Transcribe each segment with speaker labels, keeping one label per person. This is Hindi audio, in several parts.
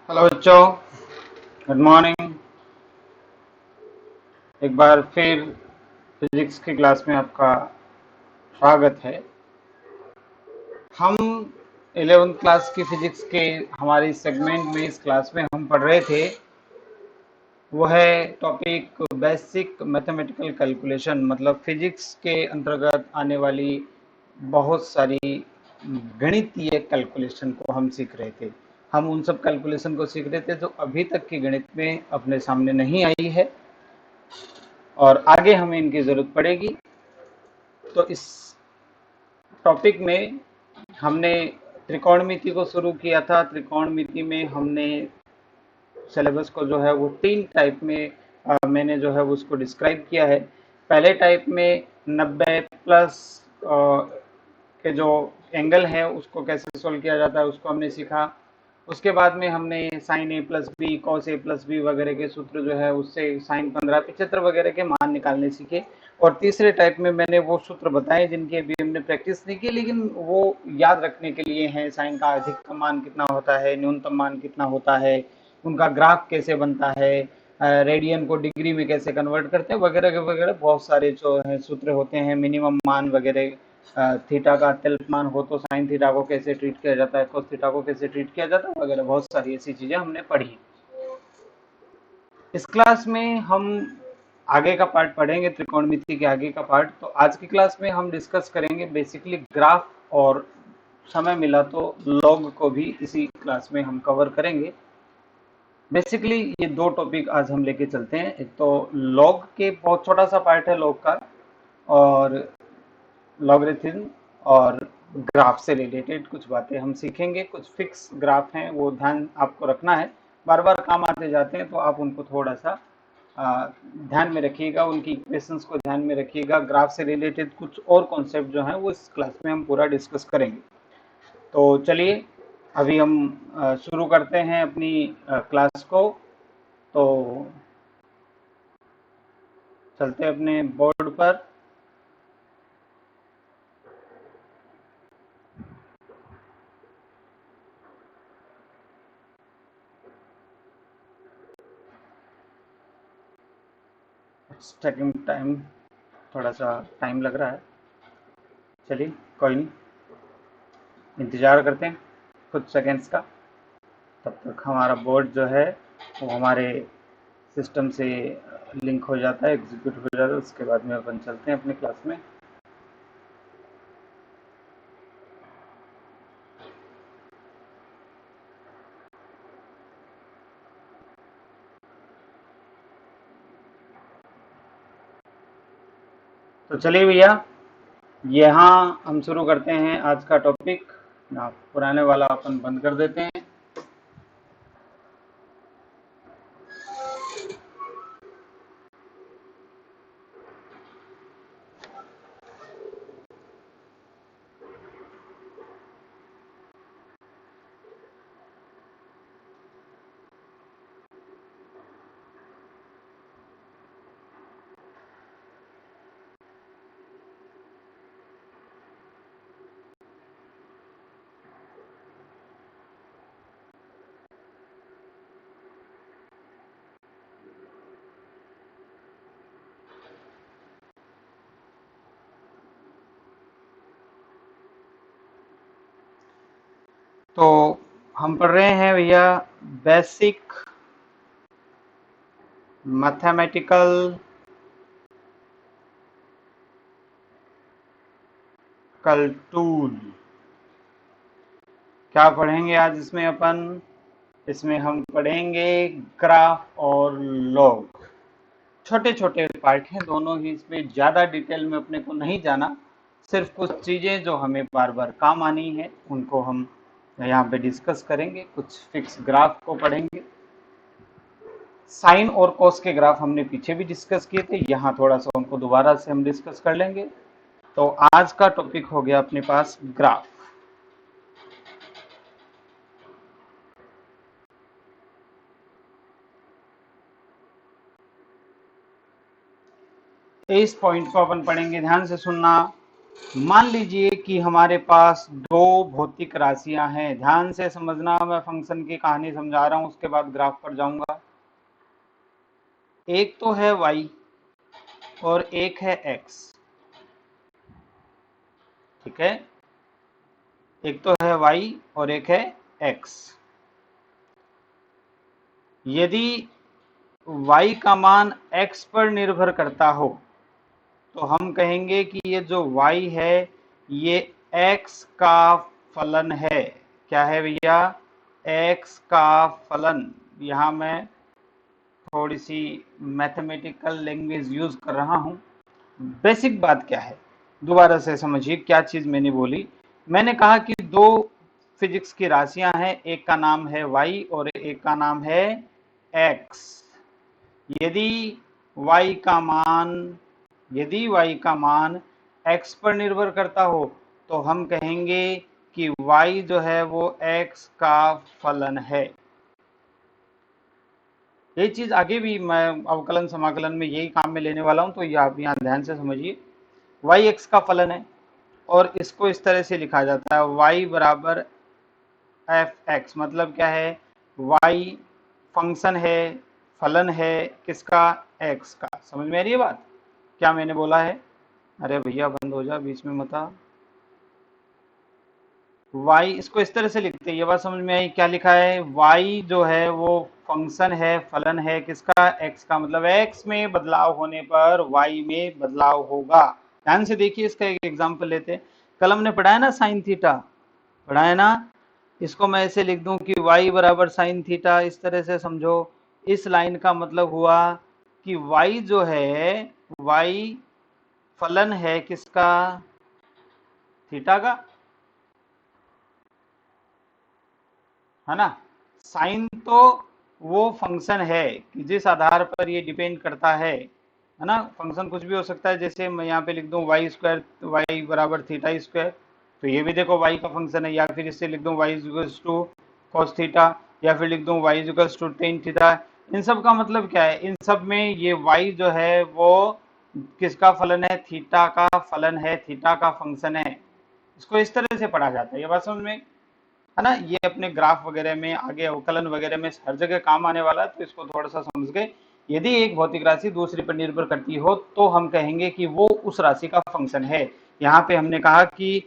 Speaker 1: हेलो बच्चों, गुड मॉर्निंग। एक बार फिर फिजिक्स की क्लास में आपका स्वागत है। हम 11th क्लास की फिजिक्स के हमारी सेगमेंट में इस क्लास में हम पढ़ रहे थे, वो है टॉपिक बेसिक मैथमेटिकल कैलकुलेशन। मतलब फिजिक्स के अंतर्गत आने वाली बहुत सारी गणितीय कैलकुलेशन को हम सीख रहे थे। हम उन सब कैलकुलेशन को सीख रहे थे जो अभी तक की गणित में अपने सामने नहीं आई है और आगे हमें इनकी जरूरत पड़ेगी। तो इस टॉपिक में हमने त्रिकोणमिति को शुरू किया था। त्रिकोणमिति में हमने सिलेबस को जो है वो 3 टाइप में मैंने जो है उसको डिस्क्राइब किया है। पहले टाइप में 90 प्लस के जो एंगल है उसको कैसे सोल्व किया जाता है उसको हमने सीखा। उसके बाद में हमने sign A plus B, cos A plus B वगैरह के सूत्र जो है उससे साइन 15 75 वगैरह के मान निकालने सीखे। और तीसरे टाइप में मैंने वो सूत्र बताए जिनकी अभी हमने प्रैक्टिस नहीं की, लेकिन वो याद रखने के लिए हैं। साइन का अधिकतम मान कितना होता है, न्यूनतम मान कितना होता है, उनका ग्राफ कैसे बनता है, रेडियन को डिग्री में कैसे कन्वर्ट करते हैं, वगैरह वगैरह बहुत सारे जो है सूत्र होते हैं। मिनिमम मान वगैरह, थीटा का अत्यल्प मान हो तो साइन थीटा को कैसे ट्रीट किया जाता है, कोस थीटा को कैसे ट्रीट किया जाता है, वगैरह बहुत सारी ऐसी चीजें हमने पढ़ी। इस क्लास में हम आगे का पार्ट पढ़ेंगे, त्रिकोणमिति के आगे का पार्ट। तो आज की क्लास में हम डिस्कस करेंगे बेसिकली ग्राफ, और समय मिला तो लॉग को भी इसी क्लास में हम कवर करेंगे। बेसिकली ये 2 टॉपिक आज हम लेके चलते हैं। एक तो लॉग के बहुत छोटा सा पार्ट है लॉग का, और लॉगरिथम और ग्राफ से रिलेटेड कुछ बातें हम सीखेंगे। कुछ फिक्स ग्राफ हैं वो ध्यान आपको रखना है, बार बार काम आते जाते हैं तो आप उनको थोड़ा सा ध्यान में रखिएगा, उनकी इक्वेशंस को ध्यान में रखिएगा। ग्राफ से रिलेटेड कुछ और कॉन्सेप्ट जो हैं वो इस क्लास में हम पूरा डिस्कस करेंगे। तो चलिए अभी हम शुरू करते हैं अपनी क्लास को। तो चलते हैं अपने बोर्ड पर। टेकिंग टाइम, थोड़ा सा टाइम लग रहा है। चलिए कोई नहीं, इंतज़ार करते हैं कुछ सेकेंड्स का। तब तक हमारा बोर्ड जो है वो हमारे सिस्टम से लिंक हो जाता है, एग्जीक्यूट हो जाता है। उसके बाद में अपन चलते हैं अपनी क्लास में। तो चलिए भैया, यहाँ हम शुरू करते हैं आज का टॉपिक। ना पुराने वाला अपन बंद कर देते हैं। तो हम पढ़ रहे हैं भैया बेसिक मैथमेटिकल टूल। क्या पढ़ेंगे आज इसमें अपन? इसमें हम पढ़ेंगे ग्राफ और लॉग। छोटे छोटे पार्ट हैं दोनों ही, इसमें ज़्यादा डिटेल में अपने को नहीं जाना। सिर्फ कुछ चीज़ें जो हमें बार बार काम आनी है उनको हम यहाँ पे डिस्कस करेंगे। कुछ फिक्स ग्राफ को पढ़ेंगे। साइन और कोस के ग्राफ हमने पीछे भी डिस्कस किए थे, यहाँ थोड़ा सा उनको दोबारा से हम डिस्कस कर लेंगे। तो आज का टॉपिक हो गया अपने पास ग्राफ। इस पॉइंट को अपन पढ़ेंगे, ध्यान से सुनना। मान लीजिए कि हमारे पास दो भौतिक राशियां हैं। ध्यान से समझना, मैं फंक्शन की कहानी समझा रहा हूं, उसके बाद ग्राफ पर जाऊंगा। एक तो है y और एक है x। ठीक है, एक तो है y और एक है x। यदि y का मान x पर निर्भर करता हो तो हम कहेंगे कि ये जो y है ये x का फलन है। क्या है भैया? x का फलन। यहां मैं थोड़ी सी मैथमेटिकल लैंग्वेज यूज कर रहा हूं। बेसिक बात क्या है, दोबारा से समझिए क्या चीज मैंने बोली। मैंने कहा कि दो फिजिक्स की राशियां हैं, एक का नाम है y और एक का नाम है x। यदि y का मान यदि y का मान x पर निर्भर करता हो तो हम कहेंगे कि y जो है वो x का फलन है। ये चीज आगे भी मैं अवकलन समाकलन में यही काम में लेने वाला हूं, तो ये आप यहाँ ध्यान से समझिए। y x का फलन है और इसको इस तरह से लिखा जाता है y बराबर एफ एक्स। मतलब क्या है? y फंक्शन है, फलन है किसका? x का। समझ में आ रही है बात क्या मैंने बोला है? अरे भैया बंद हो जा, बीच में मत आ। y इसको इस तरह से लिखते हैं, ये बात समझ में आई? क्या लिखा है? y जो है वो फंक्शन है, फलन है किसका? x का। मतलब x में बदलाव होने पर y में बदलाव होगा। ध्यान से देखिए, इसका एक एग्जांपल लेते हैं। कल हमने पढ़ा है ना साइन थीटा, पढ़ा है ना? इसको मैं ऐसे लिख दूं कि y बराबर साइन थीटा, इस तरह से समझो। इस लाइन का मतलब हुआ कि y जो है, y फलन है किसका? थीटा का, है ना? साइन तो वो फंक्शन है कि जिस आधार पर ये डिपेंड करता है ना? फंक्शन कुछ भी हो सकता है, जैसे मैं यहाँ पे लिख दूं वाई स्क्वायर, वाई बराबर थीटा स्क्वायर, तो ये भी देखो वाई का फंक्शन है। या फिर इससे लिख दूं Y equals to cos theta, या फिर लिख दूं Y equals to tan theta. इन सब का मतलब क्या है? इन सब में ये वाई जो है वो किसका फलन है? थीटा का फलन है, थीटा का फंक्शन है। इसको इस तरह से पढ़ा जाता है। ये बात समझ में, है ना? ये अपने ग्राफ वगैरह में, आगे अवकलन वगैरह में हर जगह काम आने वाला है, तो इसको थोड़ा सा समझ गए। यदि एक भौतिक राशि दूसरी पर निर्भर करती हो तो हम कहेंगे कि वो उस राशि का फंक्शन है। यहाँ पे हमने कहा कि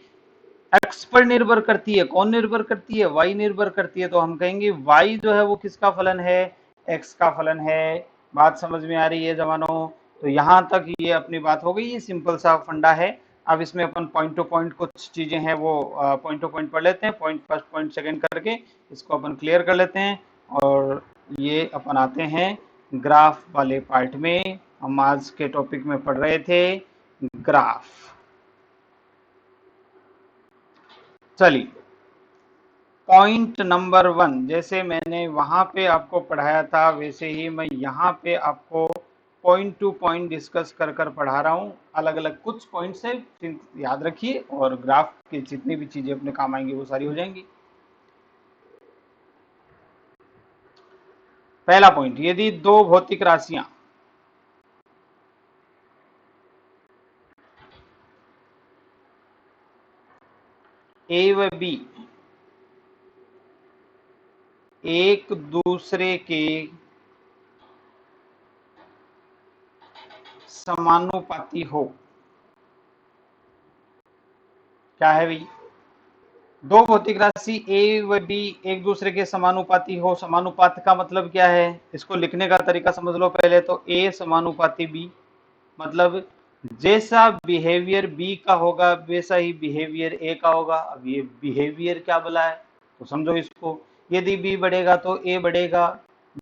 Speaker 1: x पर निर्भर करती है। कौन निर्भर करती है? y निर्भर करती है, तो हम कहेंगे y जो है वो किसका फलन है? x का फलन है। बात समझ में आ रही है जवानों? तो यहाँ तक ये अपनी बात हो गई। ये सिंपल सा फंडा है। अब इसमें अपन पॉइंट टू पॉइंट कुछ चीजें हैं वो पॉइंट टू पॉइंट पढ़ लेते हैं, पॉइंट फर्स्ट पॉइंट सेकंड करके इसको अपन क्लियर कर लेते हैं। और ये अपन आते हैं ग्राफ वाले पार्ट में। हम आज के टॉपिक में पढ़ रहे थे ग्राफ। चलिए, पॉइंट नंबर 1, जैसे मैंने वहां पे आपको पढ़ाया था वैसे ही मैं यहाँ पे आपको पॉइंट टू पॉइंट डिस्कस कर कर पढ़ा रहा हूँ। अलग अलग कुछ पॉइंट्स है, याद रखिए, और ग्राफ की जितनी भी चीजें अपने काम आएंगी वो सारी हो जाएंगी। पहला पॉइंट, यदि दो भौतिक राशियां ए व बी एक दूसरे के समानुपाती हो। क्या है भाई? दो भौतिक राशि ए व बी एक दूसरे के समानुपाती हो। समानुपात का मतलब क्या है? इसको लिखने का तरीका समझ लो पहले तो। ए समानुपाती बी, मतलब जैसा बिहेवियर बी का होगा वैसा ही बिहेवियर ए का होगा। अब ये बिहेवियर क्या बोला है तो समझो इसको। यदि बी बढ़ेगा तो ए बढ़ेगा,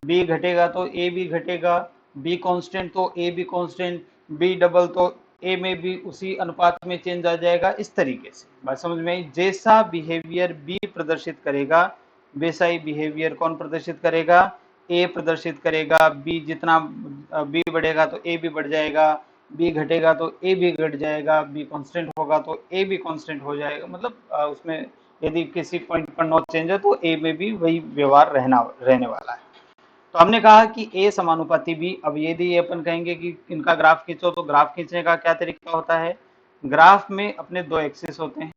Speaker 1: बी घटेगा तो ए भी घटेगा, बी कांस्टेंट तो ए भी कांस्टेंट, बी डबल तो ए में भी उसी अनुपात में चेंज आ जाएगा। इस तरीके से बात समझ में आई? जैसा बिहेवियर बी प्रदर्शित करेगा वैसा ही बिहेवियर कौन प्रदर्शित करेगा? ए प्रदर्शित करेगा। बी जितना बी बढ़ेगा तो ए भी बढ़ जाएगा, बी घटेगा तो ए भी घट जाएगा, बी कांस्टेंट होगा तो ए भी कांस्टेंट हो जाएगा। मतलब उसमें यदि किसी पॉइंट पर नो चेंज है तो ए में भी वही व्यवहार रहने वाला है। तो हमने कहा कि ए समानुपाती बी। अब यदि अपन कहेंगे कि इनका ग्राफ खींचो, तो ग्राफ खींचने का क्या तरीका होता है? ग्राफ में अपने दो एक्सिस होते हैं,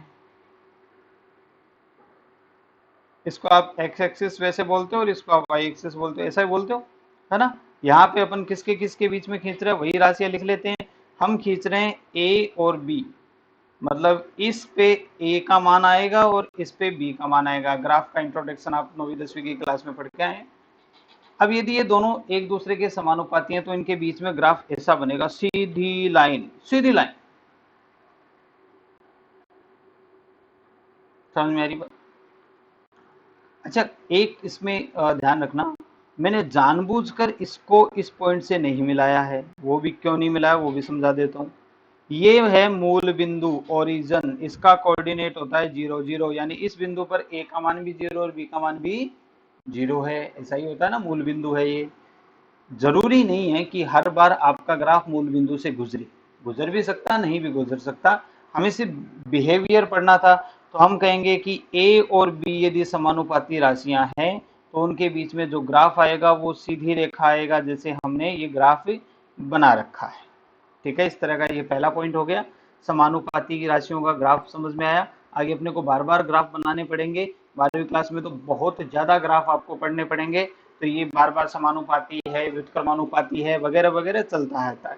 Speaker 1: इसको आप एक्स एक्सिस वैसे बोलते हो और इसको आप वाई एक्सिस बोलते हो, ऐसा ही बोलते हो, है ना। यहाँ पे अपन किसके किसके बीच में खींच रहे हैं, वही राशियां लिख लेते हैं। हम खींच रहे हैं ए और बी, मतलब इस पे ए का मान आएगा और इस पे बी का मान आएगा। ग्राफ का इंट्रोडक्शन आप 9वीं 10वीं की क्लास में पढ़ के आए हैं। अब यदि ये दोनों एक दूसरे के समानुपाती हैं तो इनके बीच में ग्राफ ऐसा बनेगा, सीधी लाइन, सीधी लाइन। समझ में आ रही बात? अच्छा, एक इसमें ध्यान रखना, मैंने जानबूझकर इसको इस पॉइंट से नहीं मिलाया है, वो भी क्यों नहीं मिलाया वो भी समझा देता हूँ। ये है मूल बिंदु, ओरिजन, इसका कोऑर्डिनेट होता है 0 0, यानी इस बिंदु पर ए का मान भी 0 और बी का मान भी 0 है, ऐसा ही होता है ना, मूल बिंदु है ये। जरूरी नहीं है कि हर बार आपका ग्राफ मूल बिंदु से गुजरे, गुजर भी सकता, नहीं भी गुजर सकता। हमें सिर्फ बिहेवियर पढ़ना था, तो हम कहेंगे कि ए और बी यदि समानुपाती राशियां हैं तो उनके बीच में जो ग्राफ आएगा वो सीधी रेखा आएगा, जैसे हमने ये ग्राफ बना रखा है। ठीक है, इस तरह का ये पहला पॉइंट हो गया। समानुपाती की राशियों का ग्राफ समझ में आया। आगे अपने को बार बार ग्राफ बनाने पड़ेंगे, 12वीं क्लास में तो बहुत ज्यादा ग्राफ आपको पढ़ने पड़ेंगे, तो ये बार बार समानुपाती है, व्युत्क्रमानुपाती है, वगैरह वगैरह चलता है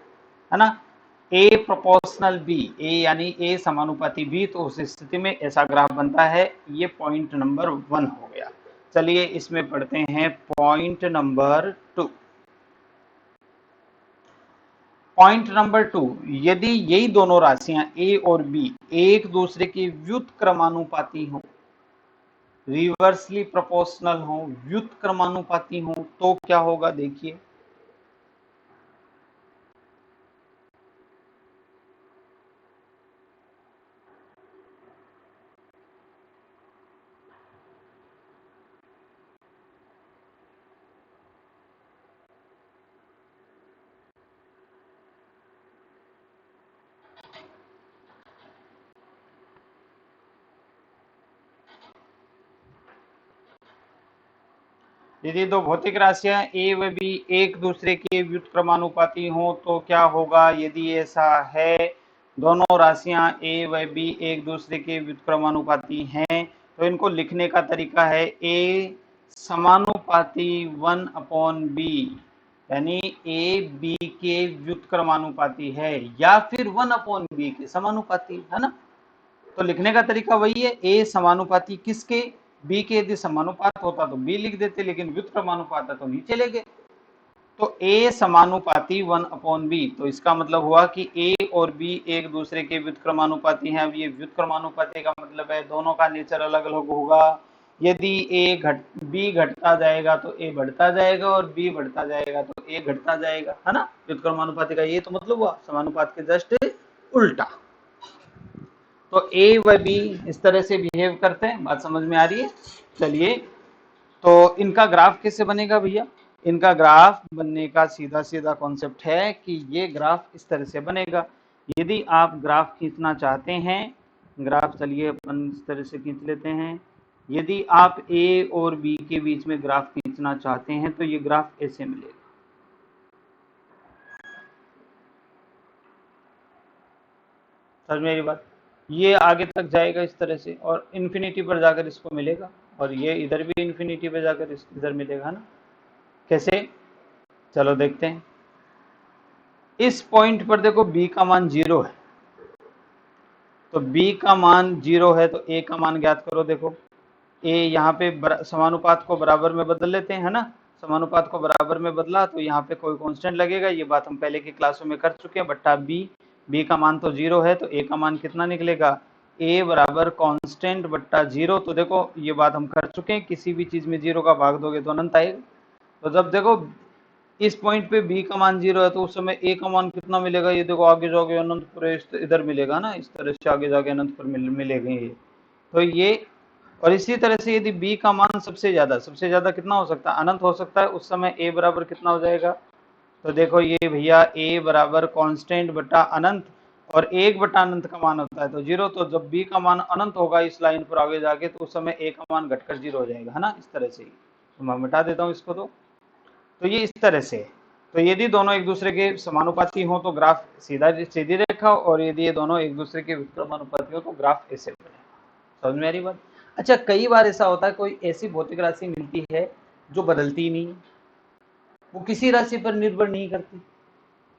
Speaker 1: ना। ए प्रोपोर्शनल बी, ए यानी ए समानुपाती बी, तो उस स्थिति में ऐसा ग्राफ बनता है। ये पॉइंट नंबर 1 हो गया। चलिए इसमें पढ़ते हैं पॉइंट नंबर 2। पॉइंट नंबर 2, यदि यही दोनों राशियां ए और बी एक दूसरे की व्युत्क्रमानुपाती हों, रिवर्सली प्रोपोर्शनल हो, व्युत्क्रमानुपाती हो, तो क्या होगा देखिए। यदि दो भौतिक राशियां ए व बी एक दूसरे के व्युत्क्रमानुपाती हो तो क्या होगा। यदि ऐसा है, दोनों राशियां ए व बी एक दूसरे के व्युत्क्रमानुपाती हैं, तो इनको लिखने का तरीका है ए समानुपाती 1/b, यानी ए बी के व्युत्क्रमानुपाती है, या फिर 1/b के समानुपाती, है ना। तो लिखने का तरीका वही है, ए समानुपाती किसके, बी के। यदि समानुपात होता तो बी लिख देते, लेकिन व्युत्क्रमानुपात है तो नीचे ले गए। तो ए समानुपाती 1/b, तो इसका मतलब हुआ कि ए और बी एक दूसरे के व्युत्क्रमानुपाती हैं। अब ये व्युत्क्रमानुपाती का मतलब है दोनों का नेचर अलग अलग होगा। यदि बी घटता जाएगा तो ए बढ़ता जाएगा, और बी बढ़ता जाएगा तो ए घटता जाएगा, है ना। व्युत्क्रमानुपाती का ये तो मतलब हुआ, समानुपात के जस्ट उल्टा। तो ए व बी इस तरह से बिहेव करते हैं, बात समझ में आ रही है। चलिए, तो इनका ग्राफ कैसे बनेगा भैया। इनका ग्राफ बनने का सीधा सीधा कॉन्सेप्ट है कि ये ग्राफ इस तरह से बनेगा। यदि आप ग्राफ खींचना चाहते हैं, ग्राफ चलिए अपन इस तरह से खींच लेते हैं। यदि आप ए और बी के बीच में ग्राफ खींचना चाहते हैं तो ये ग्राफ ऐसे मिलेगा। समझ में मेरी बात। ये आगे तक जाएगा इस तरह से, और इन्फिनिटी पर जाकर इसको मिलेगा, और ये इधर भी इन्फिनिटी पर जाकर इधर मिलेगा ना। कैसे, चलो देखते हैं। इस पॉइंट पर देखो b का मान 0 है, तो b का मान 0 है, तो a का मान ज्ञात करो। देखो a यहाँ पे समानुपात को बराबर में बदल लेते हैं, है ना। समानुपात को बराबर में बदला तो यहाँ पे कोई कांस्टेंट लगेगा, ये बात हम पहले की क्लासों में कर चुके हैं। बट्टा b का मान तो 0 है, तो a का मान कितना निकलेगा, a बराबर कांस्टेंट बट्टा 0। तो देखो ये बात हम कर चुके हैं, किसी भी चीज में 0 का भाग दोगे तो अनंत आएगा। तो जब देखो इस पॉइंट पे b का मान 0 है, तो उस समय a का मान कितना मिलेगा, ये देखो आगे जाके अनंतपुर इधर मिलेगा ना, इस तरह से आगे जाके अनंतपुर मिलेगा ये। तो ये, और इसी तरह से यदि b का मान सबसे ज्यादा कितना हो सकता है, अनंत हो सकता है, उस समय a बराबर कितना हो जाएगा। तो देखो ये भैया a बराबर कांस्टेंट बटा अनंत, और 1 बटा अनंत का मान होता है तो 0। तो जब b का मान अनंत होगा इस लाइन पर आगे जाके, तो उस समय a का मान घटकर 0 हो जाएगा, है ना, इस तरह से। तो मैं मिटा देता हूँ इसको। तो ये इस तरह से, तो यदि दोनों एक दूसरे के समानुपाती हो तो ग्राफ सीधी रेखा रेखा और यदि ये दोनों एक दूसरे के व्युत्क्रमानुपाती हो तो ग्राफ ऐसे बनेगा। समझ में आ रही बात? अच्छा, कई बार ऐसा होता है कोई ऐसी भौतिक राशि मिलती है जो बदलती ही नहीं है, वो किसी राशि पर निर्भर नहीं करती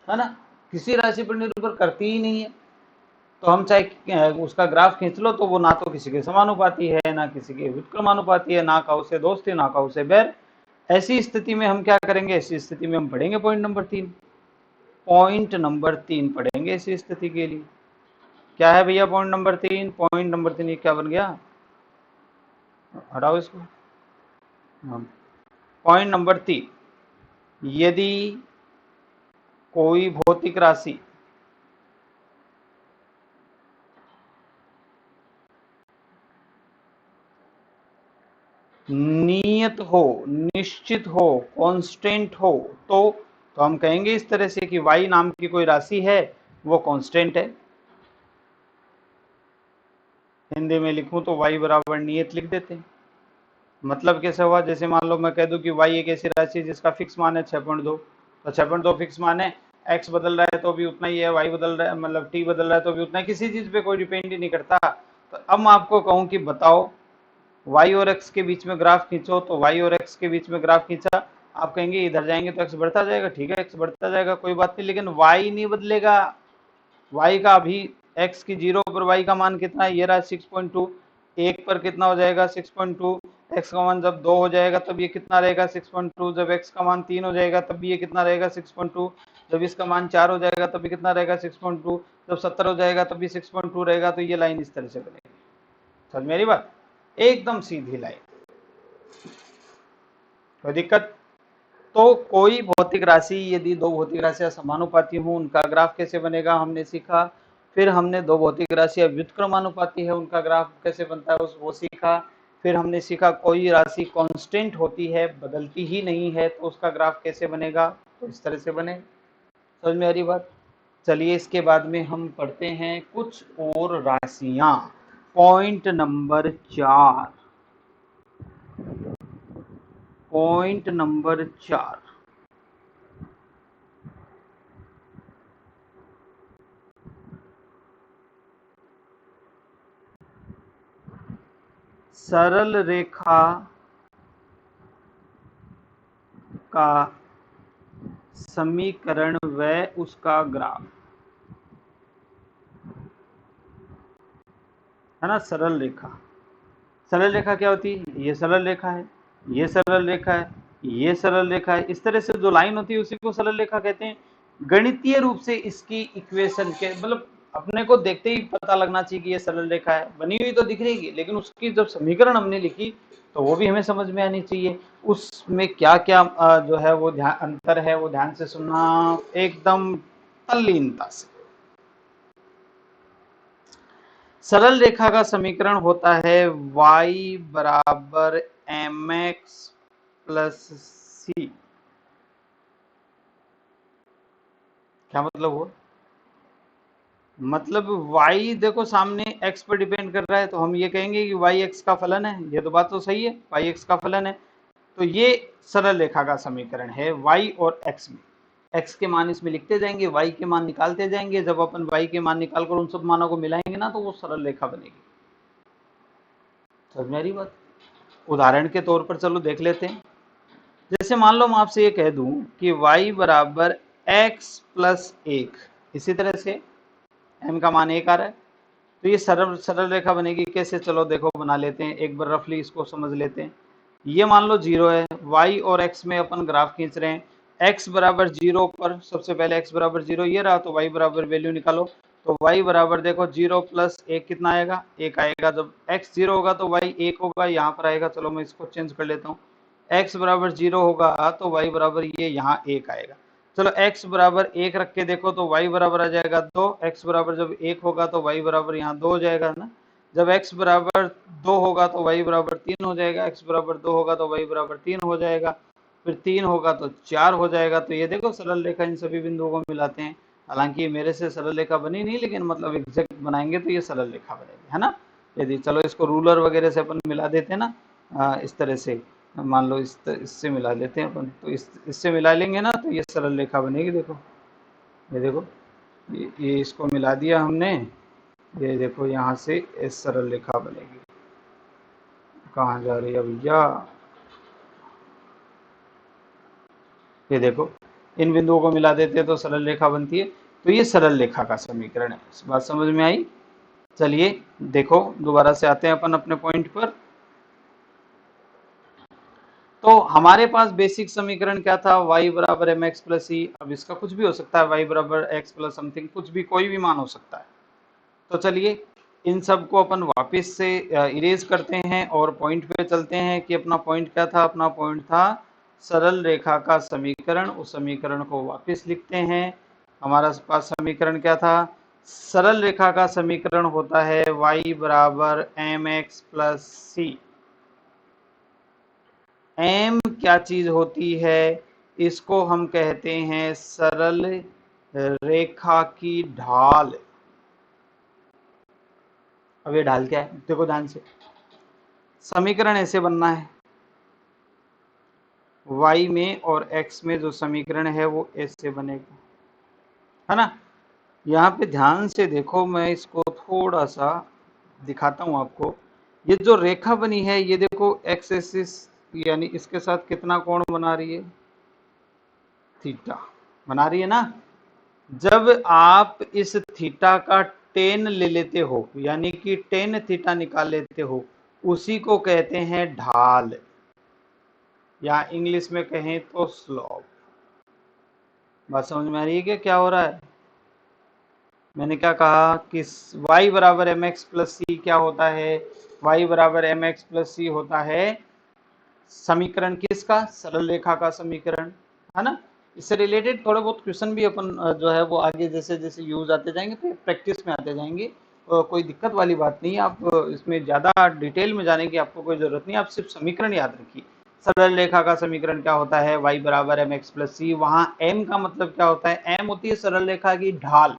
Speaker 1: है ना, किसी राशि पर निर्भर करती ही नहीं है, तो हम चाहे उसका ग्राफ खींच लो तो वो ना तो किसी के समानुपाती है, ना किसी के व्युत्क्रमानुपाती है, ना का उसे दोस्ती, ना का उसे बैर। ऐसी स्थिति में हम क्या करेंगे? ऐसी स्थिति में हम पढ़ेंगे पॉइंट नंबर 3। पॉइंट नंबर 3 पढ़ेंगे इसी स्थिति के लिए। क्या है भैया पॉइंट नंबर 3? पॉइंट नंबर 3 ये क्या बन गया? हटाओ इसको। पॉइंट नंबर 3, यदि कोई भौतिक राशि नियत हो, निश्चित हो, कांस्टेंट हो, तो हम कहेंगे इस तरह से कि y नाम की कोई राशि है, वो कांस्टेंट है। हिंदी में लिखूं तो y बराबर नियत लिख देते हैं। मतलब कैसे हुआ? जैसे मान लो मैं कह दूं कि y एक ऐसी राशि है जिसका फिक्स मान है 6.2, तो 6.2 फिक्स मान है, x बदल रहा है तो भी उतना ही है, y बदल रहा है मतलब t बदल रहा है तो भी उतना, किसी चीज पे कोई डिपेंड ही नहीं करता। तो अब मैं आपको कहूं कि बताओ y और x के बीच में ग्राफ खींचो, तो y और x के बीच में ग्राफ खींचा, आप कहेंगे इधर जाएंगे तो x बढ़ता जाएगा, ठीक है x बढ़ता जाएगा कोई बात नहीं, लेकिन y नहीं बदलेगा। y का अभी x की 0 पर y का मान कितना है? ये रहा 6.2, 1 पर कितना हो जाएगा? 6.2। x का मान जब 2 हो जाएगा तब ये कितना रहेगा? 6.2। जब x का मान 3 हो जाएगा तब भी ये कितना रहेगा? 6.2। जब इसका मान 4 हो जाएगा तब भी कितना रहेगा? 6.2। जब 70 हो जाएगा तब भी 6.2 रहेगा। तो ये लाइन इस तरह से बनेगी। समझ मेरी बात? एकदम सीधी लाइन, कोई दिक्कत? तो कोई भौतिक राशि, यदि दो भौतिक राशियां समानुपाती हों, उनका ग्राफ कैसे बनेगा हमने सीखा। फिर हमने दो भौतिक राशियां व्युत्क्रमानुपाती है, उनका ग्राफ कैसे बनता है वो सीखा। फिर हमने सीखा कोई राशि कांस्टेंट होती है, बदलती ही नहीं है, तो उसका ग्राफ कैसे बनेगा, तो इस तरह से बने। समझ में आ रही बात? चलिए इसके बाद में हम पढ़ते हैं कुछ और राशियां। पॉइंट नंबर 4, पॉइंट नंबर 4, सरल रेखा का समीकरण व उसका ग्राफ, है ना। सरल रेखा, सरल रेखा क्या होती है? ये सरल रेखा है, ये सरल रेखा है, ये सरल रेखा है, इस तरह से जो लाइन होती है उसी को सरल रेखा कहते हैं। गणितीय रूप से इसकी इक्वेशन के मतलब अपने को देखते ही पता लगना चाहिए कि ये सरल रेखा है, बनी हुई तो दिख रही है, लेकिन उसकी जब समीकरण हमने लिखी तो वो भी हमें समझ में आनी चाहिए। उसमें क्या क्या जो है वो ध्यान अंतर है वो ध्यान से सुनना, एकदम तल्लीनता से। सरल रेखा का समीकरण होता है y बराबर mx प्लस सी। क्या मतलब हुआ? मतलब y देखो सामने x पर डिपेंड कर रहा है, तो हम ये कहेंगे कि y x का फलन है। ये तो बात तो सही है, y x का फलन है। तो ये सरल रेखा का समीकरण है y और x में। x के मान इसमें लिखते जाएंगे, y के मान निकालते जाएंगे। जब अपन y के मान निकालकर उन सब मानों को मिलाएंगे ना, तो वो सरल रेखा बनेगी। समझ में आ रही बात? उदाहरण के तौर पर चलो देख लेते हैं। जैसे मान लो मैं आपसे ये कह दूं कि y बराबर x प्लस 1, इसी तरह से m का मान 1 आ रहा है, तो ये सरल सरल रेखा बनेगी। कैसे? चलो देखो बना लेते हैं, एक बार रफली इसको समझ लेते हैं। ये मान लो 0 है, y और x में अपन ग्राफ खींच रहे हैं। x बराबर 0 पर सबसे पहले x बराबर 0 ये रहा, तो y बराबर वैल्यू निकालो। तो y बराबर देखो 0 प्लस 1 कितना आएगा? 1 आएगा। जब x 0 होगा तो y 1 होगा, यहाँ पर आएगा। चलो मैं इसको चेंज कर लेता हूँ। x बराबर 0 होगा तो y बराबर ये यहाँ 1 आएगा। चलो x बराबर 1 रख के देखो तो y बराबर आ जाएगा 2। x बराबर जब 1 होगा तो y बराबर यहाँ 2 हो जाएगा ना। जब x बराबर 2 होगा तो y बराबर 3 हो जाएगा, x बराबर 2 होगा तो y बराबर 3 हो जाएगा, फिर 3 होगा तो 4 हो जाएगा। तो ये देखो सरल रेखा इन सभी बिंदुओं को मिलाते हैं। हालांकि मेरे से सरल रेखा बनी नहीं, लेकिन मतलब एग्जैक्ट बनाएंगे तो ये सरल रेखा बनेगी, है ना। यदि चलो इसको रूलर वगैरह से अपन मिला देते हैं ना, इस तरह से मान लो इससे मिला लेते हैं अपन, तो इससे मिला लेंगे ना तो ये सरल रेखा बनेगी। देखो ये देखो, ये इसको मिला दिया हमने, ये देखो यहाँ से इस सरल रेखा बनेगी। कहाँ जा रही है भैया, ये देखो इन बिंदुओं को मिला देते हैं तो सरल रेखा बनती है। तो ये सरल रेखा का समीकरण है। इस बात समझ में आई। चलिए देखो दोबारा से आते हैं अपन अपने पॉइंट पर। तो हमारे पास बेसिक समीकरण क्या था, y बराबर एम एक्स प्लस ई। अब इसका कुछ भी हो सकता है, y बराबर एक्स प्लस समथिंग, कुछ भी कोई भी मान हो सकता है। तो चलिए इन सब को अपन वापस से इरेज करते हैं और पॉइंट पे चलते हैं कि अपना पॉइंट क्या था। अपना पॉइंट था सरल रेखा का समीकरण। उस समीकरण को वापस लिखते हैं। हमारा पास समीकरण क्या था, सरल रेखा का समीकरण होता है y बराबर एम एक्स प्लस सी। एम क्या चीज होती है, इसको हम कहते हैं सरल रेखा की ढाल। अब ये ढाल क्या है देखो ध्यान से, समीकरण ऐसे बनना है, y में और x में जो समीकरण है वो ऐसे बनेगा, है ना। यहाँ पे ध्यान से देखो, मैं इसको थोड़ा सा दिखाता हूँ आपको। ये जो रेखा बनी है ये देखो x एक्सिस यानी इसके साथ कितना कोण बना रही है, थीटा बना रही है ना। जब आप इस थीटा का टेन ले लेते हो यानी कि टेन थीटा निकाल लेते हो, उसी को कहते हैं ढाल, या इंग्लिश में कहें तो स्लोप। बात समझ में आ रही है कि क्या हो रहा है। मैंने क्या कहा कि y बराबर एम एक्स प्लस सी क्या होता है, y बराबर एम एक्स प्लस सी होता है समीकरण किसका, सरल रेखा का समीकरण, है ना। इससे रिलेटेड थोड़े बहुत क्वेश्चन भी अपन जो है वो आगे जैसे जैसे यूज आते जाएंगे तो प्रैक्टिस में आते जाएंगे। कोई दिक्कत वाली बात नहीं है। आप इसमें ज़्यादा डिटेल में जाने की आपको कोई ज़रूरत नहीं, आप सिर्फ समीकरण याद रखिए। सरल रेखा का समीकरण क्या होता है, y बराबर एम एक्स प्लस सी। वहाँ m का मतलब क्या होता है, m होती है सरल रेखा की ढाल।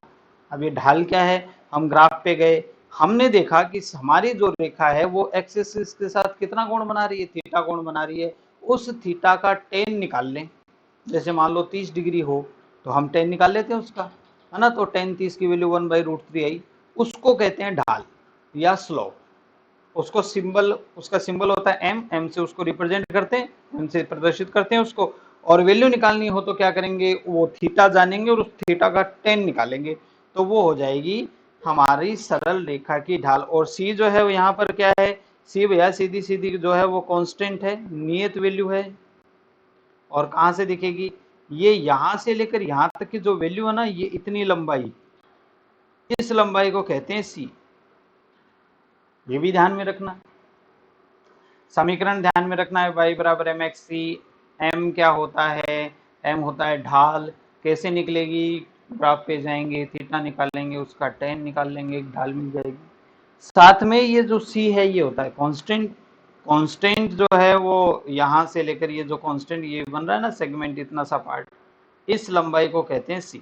Speaker 1: अब ये ढाल क्या है, हम ग्राफ पे गए, हमने देखा कि हमारी जो रेखा है वो एक्स एक्सिस के साथ कितना कोण बना रही है, थीटा कोण बना रही है। उस थीटा का टेन निकाल लें। जैसे मान लो 30 डिग्री हो तो हम टेन निकाल लेते हैं उसका, है ना। तो टेन 30 की वैल्यू 1/√3 आई। उसको कहते हैं ढाल या स्लोप। उसको सिंबल, उसका सिंबल होता है एम, एम से उसको रिप्रेजेंट करते हैं, एम से प्रदर्शित करते हैं उसको। और वैल्यू निकालनी हो तो क्या करेंगे, वो थीटा जानेंगे और उस थीटा का टेन निकालेंगे, तो वो हो जाएगी हमारी सरल रेखा की ढाल। और सी जो है वो यहाँ पर क्या है, सी भैया सीधी सीधी जो है वो कांस्टेंट है, नियत वैल्यू है। और कहाँ से दिखेगी, ये यहाँ से लेकर यहाँ तक की जो वैल्यू है ना, ये इतनी लंबाई, इस लंबाई को कहते हैं सी। ये भी ध्यान में रखना, समीकरण ध्यान में रखना है, y बराबर एम एक्स सी। एम क्या होता है, एम होता है ढाल। कैसे निकलेगी, ग्राफ पे जाएंगे, थीटा निकालेंगे, उसका टेन निकाल लेंगे, एक ढाल मिल जाएगी। साथ में ये जो सी है ये होता है कांस्टेंट। कांस्टेंट जो है वो यहाँ से लेकर ये जो कांस्टेंट ये बन रहा है ना सेगमेंट, इतना सा पार्ट, इस लंबाई को कहते हैं सी।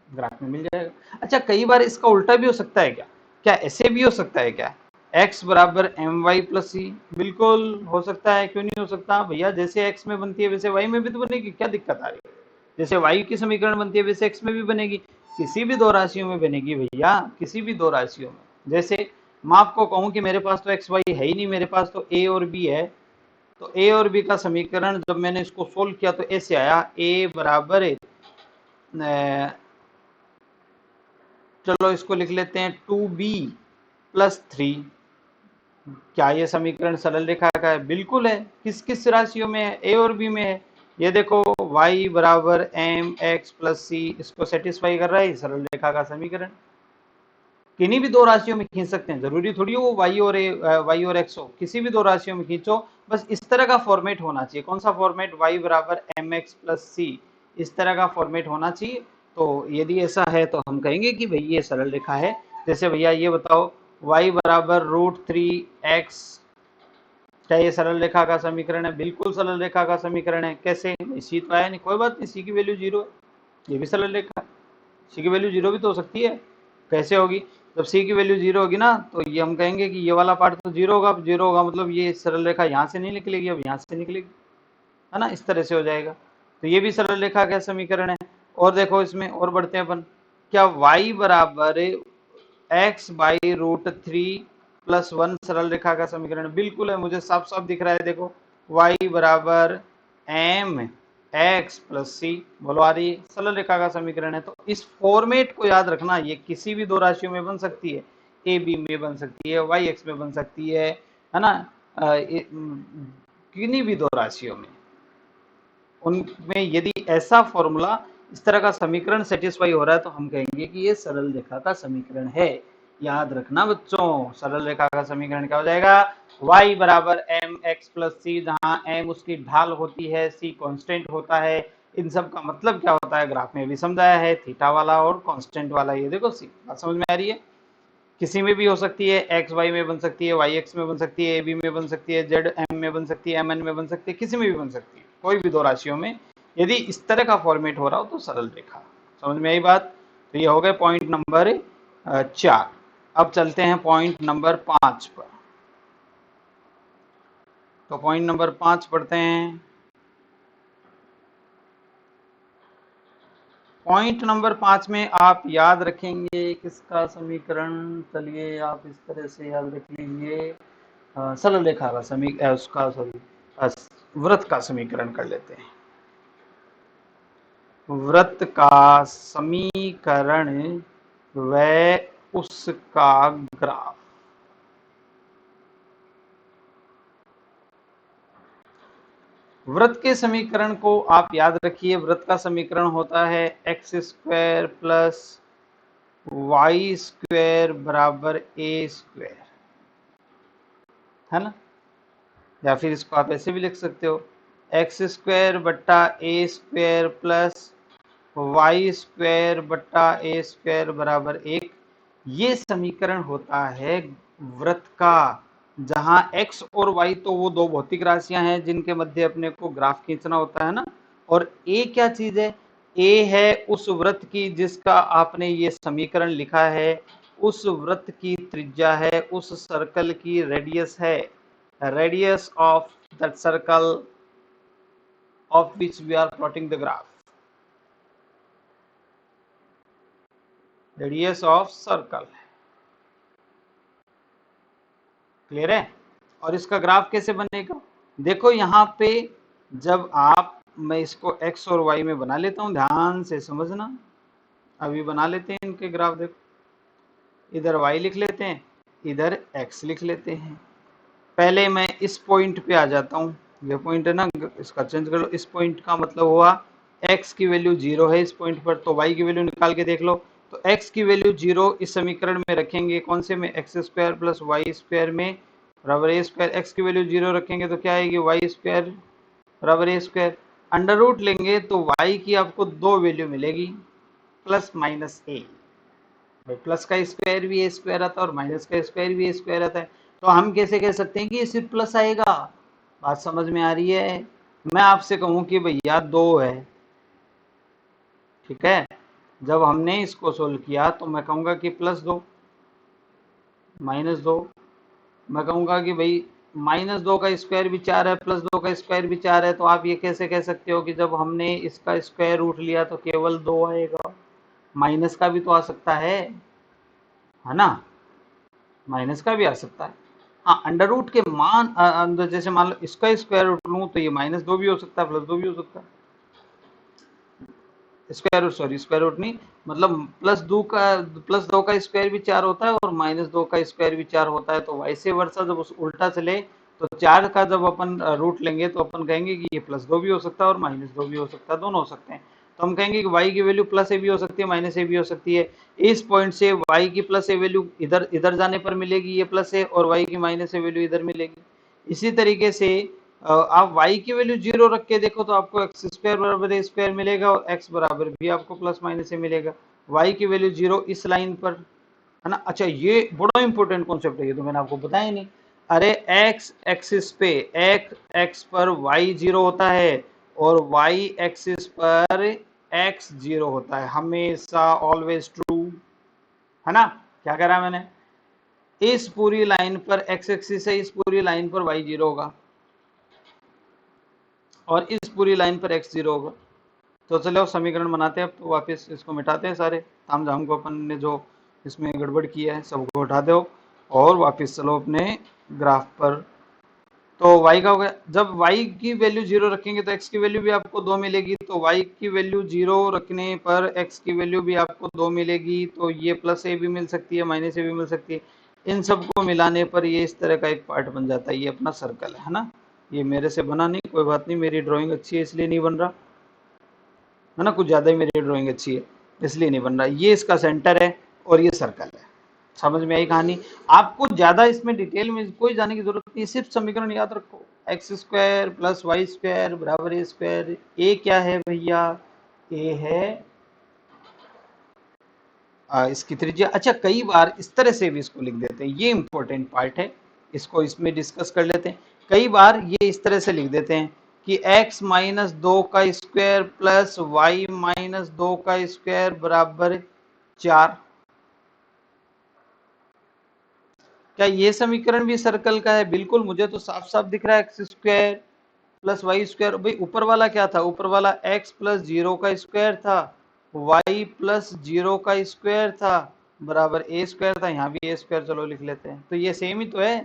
Speaker 1: ग्राफ में मिल जाएगा। अच्छा कई बार इसका उल्टा भी हो सकता है क्या, क्या ऐसे भी हो सकता है क्या, x बराबर एम वाई प्लस सी। बिल्कुल हो सकता है, क्यों नहीं हो सकता भैया। जैसे x में बनती है वैसे y में भी तो बनेगी, क्या दिक्कत आ रही है। जैसे y की समीकरण बनती है वैसे x में भी बनेगी, किसी भी दो राशियों में बनेगी भैया, किसी भी दो राशियों में। जैसे मैं आपको कहूं कि मेरे पास तो एक्स वाई है ही नहीं, मेरे पास तो a और b है, तो a और b का समीकरण जब मैंने इसको सोल्व किया तो ऐसे आया, a बराबर चलो इसको लिख लेते हैं 2b प्लस 3। क्या ये समीकरण सरल रेखा का है, बिल्कुल है। किस किस राशियों में है, ए और बी में है। ये देखो y बराबर एम एक्स प्लस सी, इसको सेटिस्फाई कर रहा है सरल रेखा का समीकरण। किन्हीं भी दो राशियों में खींच सकते हैं, जरूरी थोड़ी हो वो y और x हो, किसी भी दो राशियों में खींचो, बस इस तरह का फॉर्मेट होना चाहिए। कौन सा फॉर्मेट, y बराबर एम एक्स प्लस सी, इस तरह का फॉर्मेट होना चाहिए। तो यदि ऐसा है तो हम कहेंगे कि भाई ये सरल रेखा है। जैसे भैया ये बताओ, y बराबर √3x, क्या ये सरल रेखा का समीकरण है, बिल्कुल सरल रेखा का समीकरण है। कैसे, सी तो आया नहीं, कोई बात नहीं, सी की वैल्यू 0 है, ये भी सरल रेखा है। सी की वैल्यू 0 भी तो हो सकती है। कैसे होगी, जब सी की वैल्यू 0 होगी ना तो ये हम कहेंगे कि ये वाला पार्ट तो 0 होगा। 0 होगा मतलब ये सरल रेखा यहाँ से नहीं निकलेगी, अब यहाँ से निकलेगी, है ना। इस तरह से हो जाएगा। तो ये भी सरल रेखा का समीकरण है। और देखो इसमें और बढ़ते हैं अपन, क्या y बराबर x बाई रूट 3 प्लस 1 सरल रेखा का समीकरण? बिल्कुल है, मुझे साफ साफ दिख रहा है। देखो y बराबर m x प्लस सी, बोलो आ रही है, सरल रेखा का समीकरण है। तो इस फॉर्मेट को याद रखना, ये किसी भी दो राशियों में बन सकती है, ए बी में बन सकती है, वाई एक्स में बन सकती है ना, किन्हीं भी दो राशियों में। उनमें यदि ऐसा फॉर्मूला, इस तरह का समीकरण सेटिस्फाई हो रहा है तो हम कहेंगे कि ये सरल रेखा का समीकरण है। याद रखना बच्चों, सरल रेखा का समीकरण क्या हो जाएगा? y बराबर एम एक्स प्लस सी, जहां m उसकी ढाल होती है, c कांस्टेंट होता है। इन सब का मतलब क्या होता है ग्राफ में भी समझाया है, थीटा वाला और कांस्टेंट वाला। ये देखो सी बात समझ में आ रही है? किसी में भी हो सकती है, एक्स वाई में बन सकती है, वाई एक्स में बन सकती है, ए बी में बन सकती है, जेड एम में बन सकती है, एम एन में बन सकती है, किसी में भी बन सकती है, कोई भी दो राशियों में यदि इस तरह का फॉर्मेट हो रहा हो तो सरल रेखा। समझ में आई बात? तो ये हो गए पॉइंट नंबर 4। अब चलते हैं पॉइंट नंबर 5 पर। तो पॉइंट नंबर 5 पढ़ते हैं। पॉइंट नंबर 5 में आप याद रखेंगे किसका समीकरण? चलिए आप इस तरह से याद रख लीजिए, सरल रेखा का समीकरण, उसका सॉरी वृत्त का समीकरण कर लेते हैं। वृत्त का समीकरण व उसका ग्राफ। वृत्त के समीकरण को आप याद रखिए। वृत्त का समीकरण होता है x square plus Y square बराबर ए स्क्वायर, है ना? या फिर इसको आप ऐसे भी लिख सकते हो, एक्स स्क्वायर बट्टा ए स्क्वायर प्लस वाई स्क्वायर बट्टा ए स्क्वायर बराबर 1। ये समीकरण होता है वृत्त का, जहां x और y तो वो दो भौतिक राशियां हैं जिनके मध्य अपने को ग्राफ खींचना होता है ना, और a क्या चीज है? a है उस वृत्त की जिसका आपने ये समीकरण लिखा है, उस वृत्त की त्रिज्या है, उस सर्कल की रेडियस है, radius of that circle of which we are plotting the graph, radius of circle. Clear है? और इसका ग्राफ कैसे बनेगा? देखो यहाँ पे जब आप, मैं इसको x और y में बना लेता हूँ, ध्यान से समझना। अभी बना लेते हैं इनके ग्राफ। देखो इधर y लिख लेते हैं, इधर x लिख लेते हैं। पहले मैं इस पॉइंट पे आ जाता हूँ, ये पॉइंट है ना, इसका चेंज कर लो। इस पॉइंट का मतलब हुआ x की वैल्यू 0 है इस पॉइंट पर, तो y की वैल्यू निकाल के देख लो। तो x की वैल्यू 0 इस समीकरण में रखेंगे, कौन से में? X square plus Y square में बराबर ए स्क्वायर। एक्स की वैल्यू 0 रखेंगे तो क्या आएगी? वाई स्क्वायर बराबर ए स्क्वायर। अंडर रूट लेंगे तो y की आपको दो वैल्यू मिलेगी, प्लस माइनस ए। भाई प्लस का स्क्वायर भी ए स्क्वायर आता है और माइनस का स्क्वायर भी ए स्क्वायर आता है, तो हम कैसे कह सकते हैं कि ये सिर्फ प्लस आएगा? बात समझ में आ रही है? मैं आपसे कहूं कि भैया 2 है, ठीक है, जब हमने इसको सोल्व किया तो मैं कहूंगा कि +2 -2, मैं कहूंगा कि भाई -2 का स्क्वायर भी 4 है, +2 का स्क्वायर भी 4 है, तो आप ये कैसे कह सकते हो कि जब हमने इसका स्क्वायर रूट लिया तो केवल 2 आएगा? माइनस का भी तो आ सकता है ना? माइनस का भी आ सकता है। हाँ, अंडर रूट के मान जैसे मान लो इसका स्क्वायर रूट लूँ तो ये -2 भी हो सकता है, +2 भी हो सकता है। Square root, sorry square root नहीं, मतलब +2 का स्क्वायर भी 4 होता है और -2 का स्क्वायर भी 4 होता है। तो वैसे वर्षा जब उस उल्टा चले तो 4 का जब अपन रूट लेंगे तो अपन कहेंगे कि ये +2 भी हो सकता है और -2 भी हो सकता है, दोनों हो सकते हैं। तो हम कहेंगे कि y की वैल्यू प्लस ए भी हो सकती है, माइनस ए भी हो सकती है। इस पॉइंट से y की प्लस ए वैल्यू इधर इधर जाने पर मिलेगी, ये प्लस है, और y की माइनस ए वैल्यू इधर मिलेगी। इसी तरीके से आप y की वैल्यू 0 रख के देखो तो आपको एक्स स्क्वायर बराबर ए स्क्वायर मिलेगा और x बराबर भी आपको प्लस माइनस ए मिलेगा। y की वैल्यू 0 इस लाइन पर, है ना? अच्छा, ये बड़ा इंपॉर्टेंट कॉन्सेप्ट है, ये तो मैंने आपको बताया नहीं। अरे x एक्सिस पे x पर y 0 होता है और y एक्सिस पर x 0 होता है, हमेशा, ऑलवेज ट्रू, है ना? क्या कह रहा मैंने? इस पूरी लाइन पर x एक्सिस है, इस पूरी लाइन पर y 0 होगा और इस पूरी लाइन पर x 0 होगा। तो चलो समीकरण बनाते हैं। अब तो वापस इसको मिटाते हैं, सारे ताम झाम को अपन ने जो इसमें गड़बड़ किया है सबको हटा दो और वापस चलो अपने ग्राफ पर। तो y का हो गया, जब y की वैल्यू 0 रखेंगे तो x की वैल्यू भी आपको 2 मिलेगी। तो y की वैल्यू 0 रखने पर x की वैल्यू भी आपको 2 मिलेगी। तो ये प्लस a भी मिल सकती है, माइनस a भी मिल सकती है। इन सबको मिलाने पर ये इस तरह का एक पार्ट बन जाता है। ये अपना सर्कल है ना। ये मेरे से बना नहीं, कोई बात नहीं, मेरी ड्राइंग अच्छी है इसलिए नहीं बन रहा है ना, कुछ ज़्यादा ही मेरी ड्राइंग अच्छी है इसलिए नहीं बन रहा। ये इसका सेंटर है और ये सर्कल है। समझ में आई कहानी? आपको ज़्यादा इसमें डिटेल में कोई जाने की जरूरत नहीं, सिर्फ समीकरण याद रखो। X square plus Y square बराबर ए स्क्वायर। ए क्या है भैया? ए है इसकी त्रिज्या। अच्छा, कई बार इस तरह से भी इसको लिख देते हैं, ये इंपॉर्टेंट पार्ट है, इसको इसमें डिस्कस कर लेते हैं। कई बार ये इस तरह से लिख देते हैं कि x माइनस 2 का स्क्वायर प्लस वाई माइनस 2 का स्क्वायर बराबर 4। क्या ये समीकरण भी सर्कल का है? बिल्कुल, मुझे तो साफ साफ दिख रहा है। X square plus Y square, भाई ऊपर वाला क्या था? ऊपर वाला x प्लस 0 का स्क्वायर था, y प्लस 0 का स्क्वायर था, बराबर a स्क्वायर था। यहाँ भी a स्क्वायर चलो लिख लेते हैं, तो ये सेम ही तो है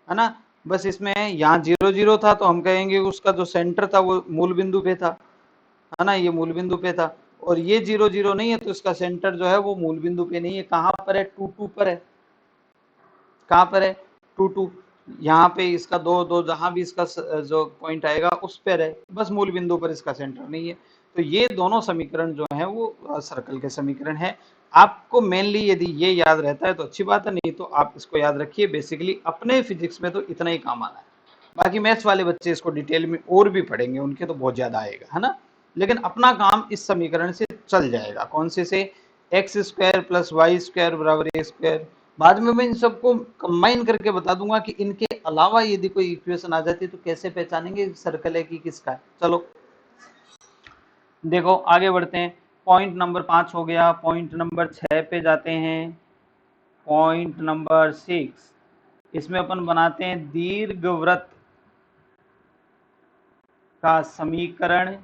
Speaker 1: ना। बस इसमें यहाँ 0 0 था तो हम कहेंगे उसका जो सेंटर था वो मूल बिंदु पे था, है ना, ये मूल बिंदु पे था। और ये 0 0 नहीं है तो इसका सेंटर जो है वो मूल बिंदु पे नहीं है। कहाँ पर है? 2 2 पर है। कहाँ पर है? 2 2। यहाँ पे इसका 2 2, जहां भी इसका जो पॉइंट आएगा उस पर है, बस मूल बिंदु पर इसका सेंटर नहीं है। तो ये दोनों समीकरण जो है वो सर्कल के समीकरण है। आपको मेनली यदि ये याद रहता है तो अच्छी बात है, नहीं तो आप इसको याद रखिए। बेसिकली अपने फिजिक्स में तो इतना ही काम आना है, बाकी मैथ्स वाले बच्चे इसको डिटेल में और भी पढ़ेंगे, उनके तो बहुत ज्यादा आएगा, है ना। लेकिन अपना काम इस समीकरण से चल जाएगा। कौन से? X square plus Y square बराबर ए स्क्वायर। बाद में मैं इन सबको कंबाइन करके बता दूंगा कि इनके अलावा यदि कोई इक्वेशन आ जाती है तो कैसे पहचानेंगे सर्कल है कि किसका है। चलो देखो आगे बढ़ते हैं। पॉइंट नंबर 5 हो गया। पॉइंट नंबर 6 पे जाते हैं। पॉइंट नंबर 6, इसमें अपन बनाते हैं दीर्घवृत्त का समीकरण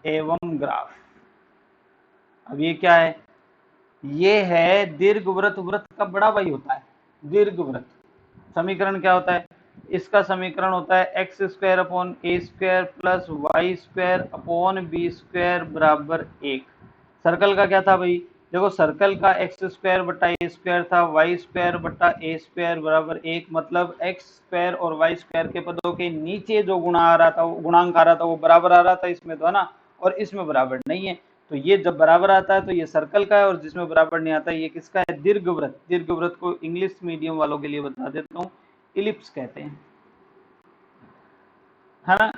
Speaker 1: एवं ग्राफ। अब ये क्या है? ये है दीर्घवृत्त। वृत्त का बड़ा भाई होता है दीर्घवृत्त। समीकरण क्या होता है? इसका समीकरण होता है x square upon A square plus Y square upon B square बराबर 1। सर्कल का क्या था भाई? देखो सर्कल का एक्स स्क्वायर बटा ए स्क्वायर था, वाई स्क्वायर बटा ए स्क्वायर बराबर 1। मतलब एक्स स्क्वायर और वाई स्क्वायर के पदों के नीचे जो गुणा आ रहा था, वो गुणांक आ रहा था, वो बराबर आ रहा था इसमें तो, है ना। और इसमें बराबर नहीं है। तो ये जब बराबर आता है तो ये सर्कल का है, और जिसमें बराबर नहीं आता ये किसका है? दीर्घवृत्त। दीर्घवृत्त को इंग्लिश मीडियम वालों के लिए बता देता हूँ, इलिप्स कहते हैं, है ना।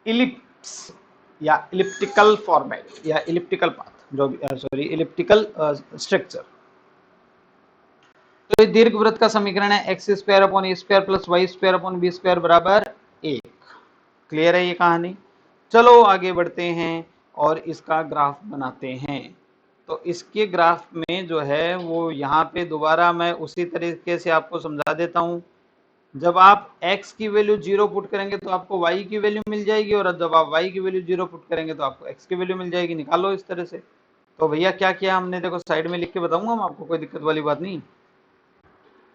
Speaker 1: इलिप्स या इलिप्टिकल फॉर्मेट या इलिप्टिकल पाथ, जो भी सॉरी इलिप्टिकल स्ट्रक्चर। तो ये दीर्घवृत्त का समीकरण है x square upon A square plus Y square upon B square बराबर 1। क्लियर है ये कहानी? चलो आगे बढ़ते हैं और इसका ग्राफ बनाते हैं। तो इसके ग्राफ में जो है वो यहाँ पे दोबारा मैं उसी तरीके से आपको समझा देता हूँ। जब आप x की वैल्यू 0 पुट करेंगे तो आपको y की वैल्यू मिल जाएगी, और जब आप y की वैल्यू 0 पुट करेंगे तो आपको x की वैल्यू मिल जाएगी। निकालो इस तरह से। तो भैया क्या किया हमने, देखो साइड में लिख के बताऊंगा मैं आपको, कोई दिक्कत वाली बात नहीं।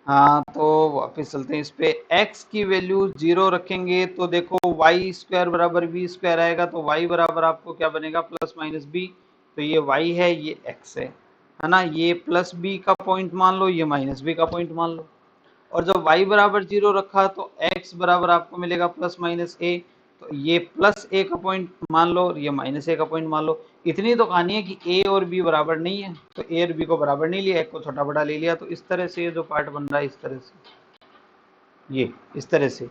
Speaker 1: हाँ, तो वापस चलते हैं इस पे। x की वैल्यू 0 रखेंगे तो देखो वाई स्क्वायर बराबर बी स्क्वायर आएगा। तो y बराबर आपको क्या बनेगा? Plus minus b. तो ये y है, ये x है ना। ये प्लस बी का पॉइंट मान लो, ये माइनस बी का पॉइंट मान लो। और जब y बराबर 0 रखा तो x बराबर आपको मिलेगा प्लस माइनस a। तो ये प्लस a का पॉइंट मान लो और ये माइनस a का पॉइंट मान लो। इतनी तो कहानी है कि a और b बराबर नहीं है, तो a और b को बराबर नहीं लिया, एक को छोटा बड़ा ले लिया। तो इस तरह से ये जो पार्ट बन रहा है, इस तरह से, ये इस तरह से,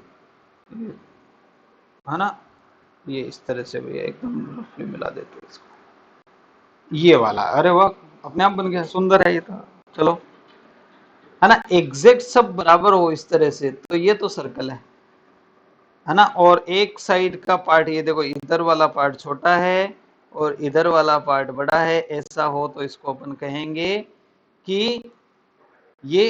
Speaker 1: है ना। ये इस तरह से भैया एकदम रफली मिला देते हैं इसको, ये वाला। अरे वाह, अपने आप बन गया, सुंदर है ये तो। चलो, है ना, एग्जैक्ट सब बराबर हो इस तरह से, तो ये तो सर्कल है ना। और एक साइड का पार्ट ये देखो, इधर वाला पार्ट छोटा है और इधर वाला पार्ट बड़ा है। ऐसा हो तो इसको अपन कहेंगे कि ये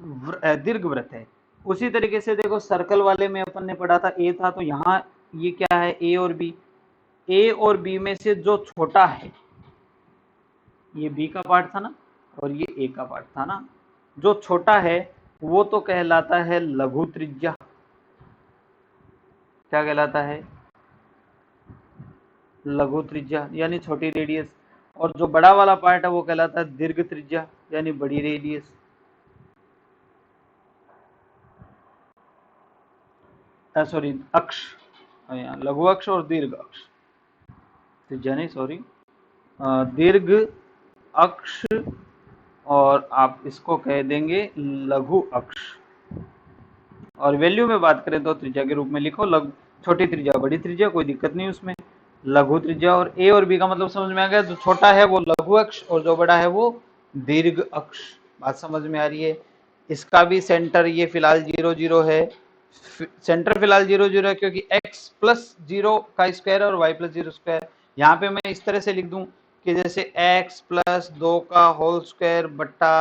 Speaker 1: दीर्घवृत्त है। उसी तरीके से देखो सर्कल वाले में अपन ने पढ़ा था ए था, तो यहाँ ये क्या है? ए और बी। ए और बी में से जो छोटा है, ये बी का पार्ट था ना और ये ए का पार्ट था ना, जो छोटा है वो तो कहलाता है लघु त्रिज्या। क्या कहलाता है? लघु त्रिज्या यानी छोटी रेडियस। और जो बड़ा वाला पार्ट है वो कहलाता है दीर्घ त्रिज्या यानी बड़ी रेडियस। सॉरी, अक्ष, लघु अक्ष और दीर्घ अक्ष, त्रिज्या नहीं, सॉरी, दीर्घ अक्ष, और आप इसको कह देंगे लघु अक्ष। और वैल्यू में बात करें तो त्रिज्या के रूप में लिखो छोटी त्रिज्या बड़ी त्रिज्या, कोई दिक्कत नहीं उसमें। लघु त्रिज्या, और ए और बी का मतलब समझ में आ गया। जो छोटा है वो लघु अक्ष और जो बड़ा है वो दीर्घ अक्ष। बात समझ में आ रही है? इसका भी सेंटर ये फिलहाल 0 0 है। सेंटर फिलहाल 0 0 है क्योंकि x प्लस 0 का स्क्वायर और y प्लस 0 स्क्वायर। यहाँ पे मैं इस तरह से लिख दूं कि जैसे x प्लस 2 का होल स्क्वायर बट्टा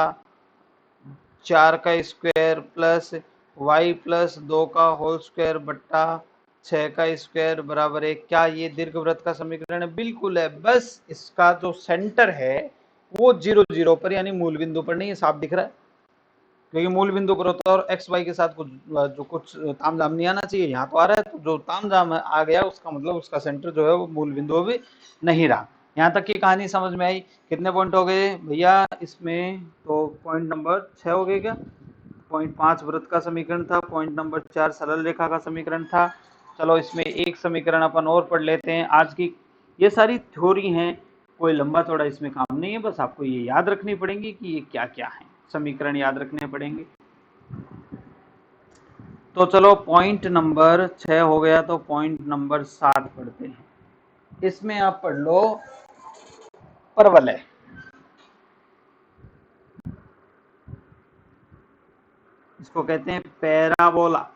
Speaker 1: 4 का स्क्वायर प्लस y प्लस 2 का होल स्क्वायर बट्टा 6 का स्क्वायर बराबर 1। क्या ये दीर्घवृत्त का समीकरण है? बिल्कुल है। बस इसका जो सेंटर है वो 0 0 पर यानी मूल बिंदु पर नहीं है। साफ दिख रहा है? क्योंकि मूल बिंदु पर होता है और एक्स वाई के साथ कुछ तामझाम नहीं आना चाहिए। यहाँ तो आ रहा है, तो जो तामझाम आ गया उसका मतलब उसका सेंटर जो है वो मूल बिंदु भी नहीं रहा। यहाँ तक की कहानी समझ में आई? कितने पॉइंट हो गए भैया इसमें? तो पॉइंट नंबर 6 हो गए क्या? पॉइंट 5 वृत्त का समीकरण था, पॉइंट नंबर 4 सरल रेखा का समीकरण था। चलो इसमें एक समीकरण अपन और पढ़ लेते हैं। आज की ये सारी थ्योरी हैं, कोई लंबा चौड़ा इसमें काम नहीं है, बस आपको ये याद रखनी पड़ेगी कि ये क्या क्या है, समीकरण याद रखने पड़ेंगे। तो चलो पॉइंट नंबर 6 हो गया, तो पॉइंट नंबर 7 पढ़ते हैं। इसमें आप पढ़ लो परवलय। इसको कहते हैं पैराबोला।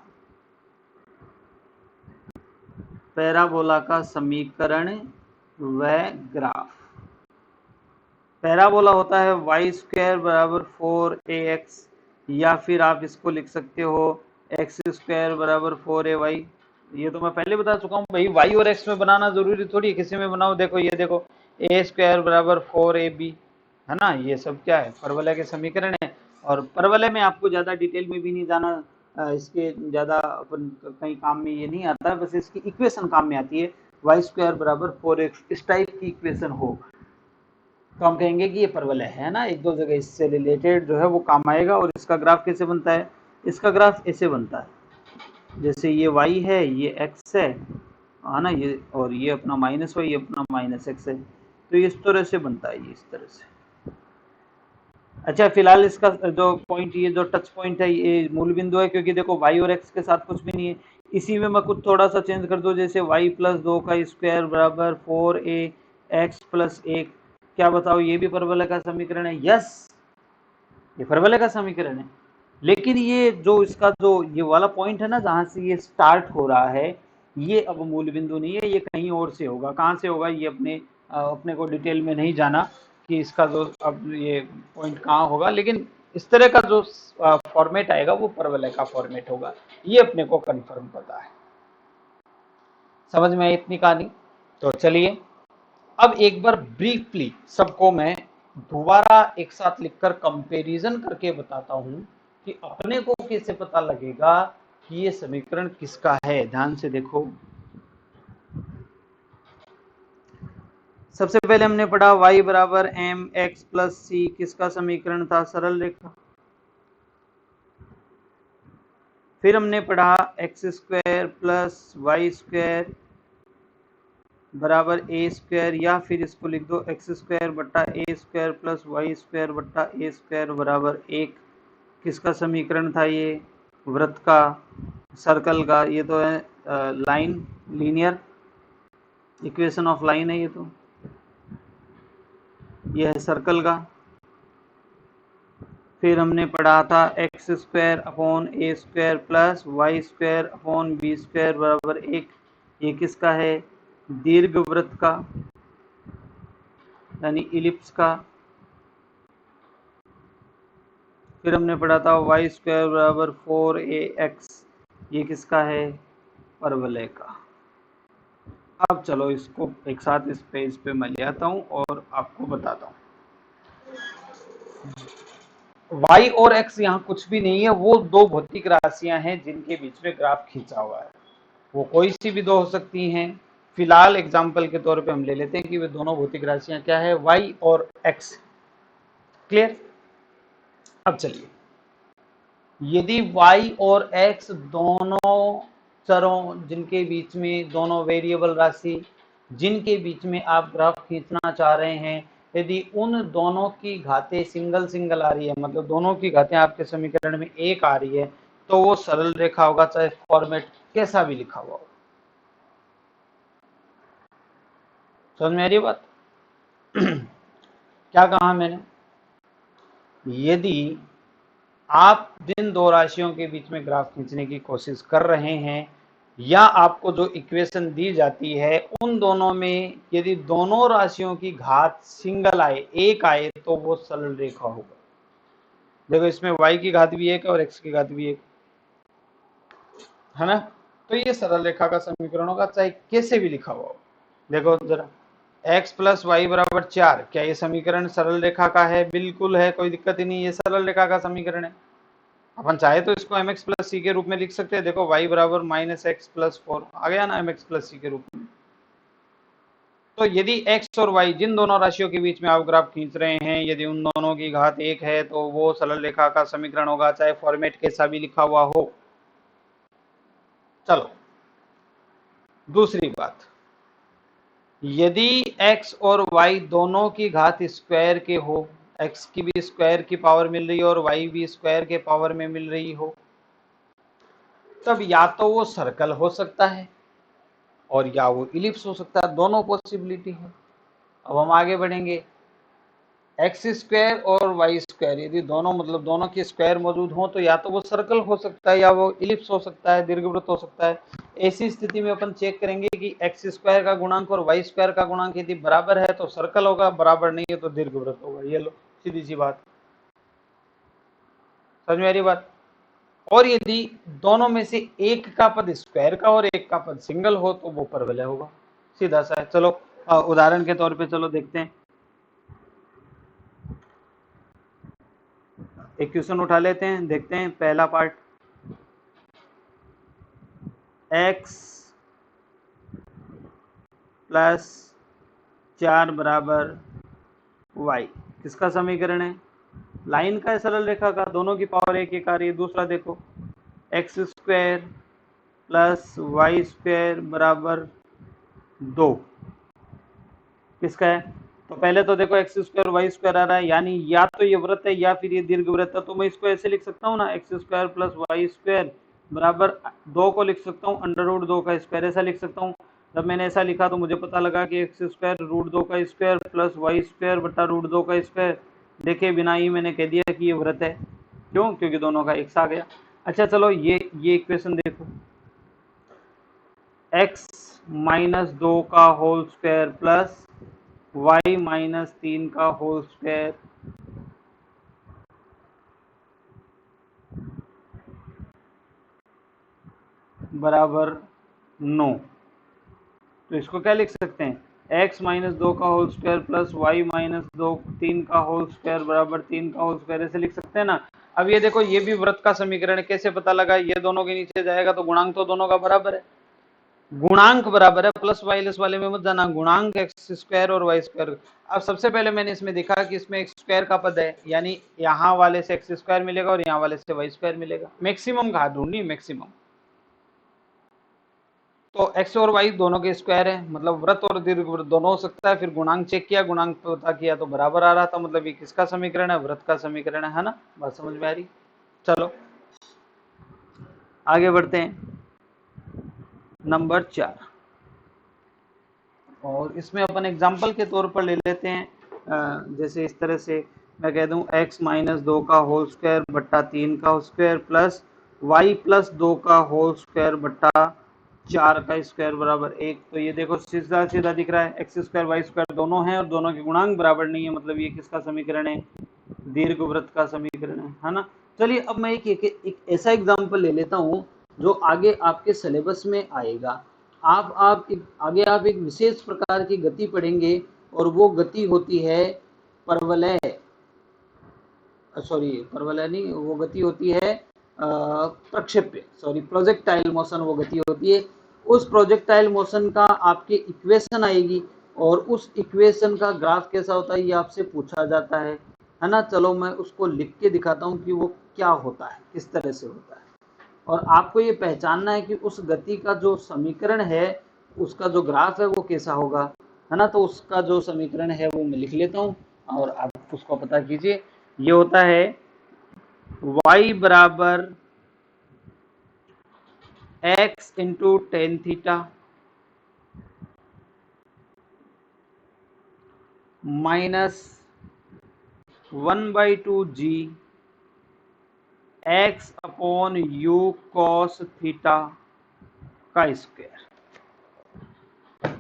Speaker 1: पैराबोला का समीकरण व ग्राफ। पैराबोला होता है वाई स्क्वायर बराबर 4ax, या फिर आप इसको लिख सकते हो एक्स स्क्वायर बराबर 4ay। ये तो मैं पहले बता चुका हूँ भाई, वाई और एक्स में बनाना जरूरी थोड़ी है, किसी में बनाओ। देखो ये देखो, ए स्क्वायर बराबर 4ab है ना। ये सब क्या है? परवलय के समीकरण है। और परवलय में आपको ज्यादा डिटेल में भी नहीं जाना, इसके ज्यादा अपन कहीं काम में ये नहीं आता, बस इसकी इक्वेशन काम में आती है। वाई स्क्वायर बराबर 4x, इस टाइप की इक्वेशन हो तो हम कहेंगे कि ये परवलय है ना। एक दो जगह इससे रिलेटेड जो है वो काम आएगा। और इसका ग्राफ कैसे बनता है? इसका ग्राफ ऐसे बनता है, जैसे ये y है, ये x है ना, ये और ये अपना माइनस वाई, ये अपना माइनस एक्स है। तो इस तरह से बनता है, ये इस तरह से। अच्छा, फिलहाल इसका जो पॉइंट, ये जो टच पॉइंट है ये मूल बिंदु है, क्योंकि देखो y और x के साथ कुछ भी नहीं है। इसी में मैं कुछ थोड़ा सा चेंज कर दूं, जैसे y प्लस 2 का स्क्वायर बराबर 4ax प्लस 1। क्या बताओ, ये भी परवलय का समीकरण है? यस, ये परवलय का समीकरण है। लेकिन ये जो इसका जो ये वाला पॉइंट है ना, जहां से ये स्टार्ट हो रहा है, ये अब मूल बिंदु नहीं है, ये कहीं और से होगा। कहाँ से होगा ये अपने को डिटेल में नहीं जाना कि इसका जो अब ये पॉइंट कहाँ होगा, लेकिन इस तरह का जो फॉर्मेट आएगा वो परवलय का फॉर्मेट होगा, ये अपने को कंफर्म पता है। समझ में आई इतनी कहानी? तो चलिए अब एक बार ब्रीफली सबको मैं दोबारा एक साथ लिखकर कंपैरिजन करके बताता हूं कि अपने को कैसे पता लगेगा कि ये समीकरण किसका है। ध्यान से देखो, सबसे पहले हमने पढ़ा y बराबर एम एक्स प्लस सी, किसका समीकरण था? सरल रेखा। फिर हमने पढ़ा x square plus Y square बराबर ए स्क्वायर, या फिर इसको लिख दो एक्स स्क्वायर बट्टा ए स्क्वायर प्लस वाई स्क्वायर बट्टा ए स्क्वायर बराबर 1। किसका समीकरण था ये? वृत्त का, सर्कल का। ये तो है line, linear equation of line है ये तो। ये है सर्कल का। फिर हमने पढ़ा था X square upon A square plus Y square upon B square बराबर 1। ये किसका है? दीर्घवृत्त का, यानी इलिप्स का। फिर हमने पढ़ा था वाई स्क्वायर बराबर 4ax, ये किसका है? परवलय का। अब चलो इसको एक साथ इस पेज पे मैं ले आता हूं और आपको बताता हूं। y और x यहाँ कुछ भी नहीं है, वो दो भौतिक राशियां हैं जिनके बीच में ग्राफ खींचा हुआ है। वो कोई सी भी दो हो सकती हैं। फिलहाल एग्जाम्पल के तौर पे हम ले लेते हैं कि वे दोनों भौतिक राशियां क्या है, y और x। क्लियर? अब चलिए, यदि y और x दोनों चरों जिनके बीच में, दोनों वेरिएबल राशि जिनके बीच में आप ग्राफ खींचना चाह रहे हैं, यदि उन दोनों की घातें सिंगल सिंगल आ रही है, मतलब दोनों की घातें आपके समीकरण में एक आ रही है, तो वो सरल रेखा होगा, चाहे फॉर्मेट कैसा भी लिखा हुआ हो। समझ में आ रही बात? क्या कहा मैंने? यदि आप जिन दो राशियों के बीच में ग्राफ खींचने की कोशिश कर रहे हैं, या आपको जो इक्वेशन दी जाती है उन दोनों में यदि दोनों राशियों की घात सिंगल आए, एक आए, तो वो सरल रेखा होगा। देखो इसमें y की घात भी एक है और x की घात भी एक है ना, तो ये सरल रेखा का समीकरण होगा, चाहे कैसे भी लिखा हुआ हो। देखो जरा, x प्लस वाई बराबर 4, क्या ये समीकरण सरल रेखा का है? बिल्कुल है, कोई दिक्कत ही नहीं, ये सरल रेखा का समीकरण है। अपन चाहे तो इसको mx प्लस सी के रूप में लिख सकते हैं। देखो y बराबर माइनस एक्स प्लस 4 आ गया ना mx प्लस सी के रूप में। तो यदि x और y जिन दोनों राशियों के बीच में आप ग्राफ खींच रहे हैं, यदि उन दोनों की घात एक है, तो वो सरल रेखा का समीकरण होगा, चाहे फॉर्मेट कैसा भी लिखा हुआ हो। चलो दूसरी बात, यदि x और y दोनों की घात स्क्वायर के हो, x की भी स्क्वायर की पावर मिल रही है और y भी स्क्वायर के पावर में मिल रही हो, तब या तो वो सर्कल हो सकता है और या वो इलिप्स हो सकता है, दोनों पॉसिबिलिटी है। अब हम आगे बढ़ेंगे, एक्स स्क्वायर और वाई स्क्वायर यदि दोनों, मतलब दोनों की स्क्वायर मौजूद हो, तो या तो वो सर्कल हो सकता है या वो इलिप्स हो सकता है, दीर्घवृत्त हो सकता है। ऐसी स्थिति में अपन चेक करेंगे कि एक्स स्क्वायर का गुणांक और वाई स्क्वायर का गुणांक यदि बराबर है तो सर्कल होगा, बराबर नहीं है तो दीर्घवृत्त होगा। ये लो सीधी सी बात, समझ में आ रही बात? और यदि दोनों में से एक का पद स्क्वायर का और एक का पद सिंगल हो तो वो परवलय होगा, सीधा सा है। चलो उदाहरण के तौर पे चलो देखते हैं, एक क्वेश्चन उठा लेते हैं, देखते हैं पहला पार्ट, x प्लस 4 बराबर y किसका समीकरण है? लाइन का है, सरल रेखा का, दोनों की पावर एक एक आ रही है। दूसरा देखो, x square plus Y square बराबर 2 किसका है? तो पहले तो देखो एक्स स्क्वायर वाई स्क्वायर आ रहा है, यानी या तो ये वृत्त है या फिर ये दीर्घवृत्त है। तो मैं इसको ऐसे लिख सकता हूँ ना, x square plus Y square बराबर 2 को लिख सकता हूँ अंडर रूट 2 का स्क्वायर, ऐसा लिख सकता हूँ। जब मैंने ऐसा लिखा तो मुझे पता लगा कि एक्स स्क्वायर रूट 2 का स्क्वायर प्लस वाई स्क्वायर बटा रूट 2 का स्क्वायर, देखे बिना ही मैंने कह दिया कि ये वृत्त है। क्यों? क्योंकि दोनों का एक सा आ गया। अच्छा चलो ये इक्वेशन देखो, x माइनस 2 का whole square plus y minus 3 का होल स्क्वायर बराबर 9। तो इसको क्या लिख सकते हैं? x माइनस 2 का whole square plus y minus 3 का होल स्क्वायर बराबर 3 का होल स्क्वायर, ऐसे लिख सकते हैं ना। अब ये देखो, ये भी वृत्त का समीकरण है, कैसे पता लगा? ये दोनों के नीचे जाएगा तो गुणांक तो दोनों का बराबर है, गुणांक बराबर है, प्लस माइनस वाले में मत जाना, गुणांक एक्स स्क्वायर और वाई स्क्वायर। अब सबसे पहले मैंने इसमें देखा कि इसमें एक्स स्क्वायर का पद है, यानी यहाँ वाले से एक्स स्क्वायर मिलेगा और यहाँ वाले से वाई स्क्वायर मिलेगा। मैक्सिमम घात ढूंढनी, मैक्सिमम। तो एक्स और वाई दोनों के स्क्वायर है, मतलब वृत्त और दीर्घवृत्त दोनों हो सकता है। फिर गुणांक चेक किया, गुणांक पता किया तो बराबर आ रहा था, मतलब ये किसका समीकरण है? वृत्त का समीकरण है ना। बात समझ में आ रही? चलो आगे बढ़ते हैं, नंबर 4, और इसमें अपन एग्जाम्पल के तौर पर ले लेते हैं। जैसे इस तरह से मैं कह दूं, x माइनस 2 का होल स्क्वायर बट्टा 3 का स्क्वायर प्लस y प्लस 2 का होल स्क्वायर बट्टा 4 का स्क्वायर बराबर 1। तो ये देखो सीधा सीधा दिख रहा है, एक्स स्क्वायर वाई स्क्वायर दोनों हैं और दोनों के गुणांक बराबर नहीं है, मतलब ये किसका समीकरण है? दीर्घवृत्त का समीकरण है ना। चलिए अब मैं एक ऐसा एग्जाम्पल ले लेता हूँ जो आगे आपके सिलेबस में आएगा।
Speaker 2: आगे आप एक विशेष प्रकार की गति पढ़ेंगे और वो गति होती है परवलय, सॉरी परवलय नहीं, वो गति होती है प्रक्षेप्य, सॉरी प्रोजेक्टाइल मोशन वो गति होती है। उस प्रोजेक्टाइल मोशन का आपके इक्वेशन आएगी और उस इक्वेशन का ग्राफ कैसा होता है ये आपसे पूछा जाता है ना। चलो मैं उसको लिख के दिखाता हूँ कि वो क्या होता है, किस तरह से होता है। और आपको ये पहचानना है कि उस गति का जो समीकरण है उसका जो ग्राफ है वो कैसा होगा, है ना। तो उसका जो समीकरण है वो मैं लिख लेता हूँ और आप उसको पता कीजिए। ये होता है y बराबर x into tan theta minus 1/2g x upon u cos theta का स्क्वायर।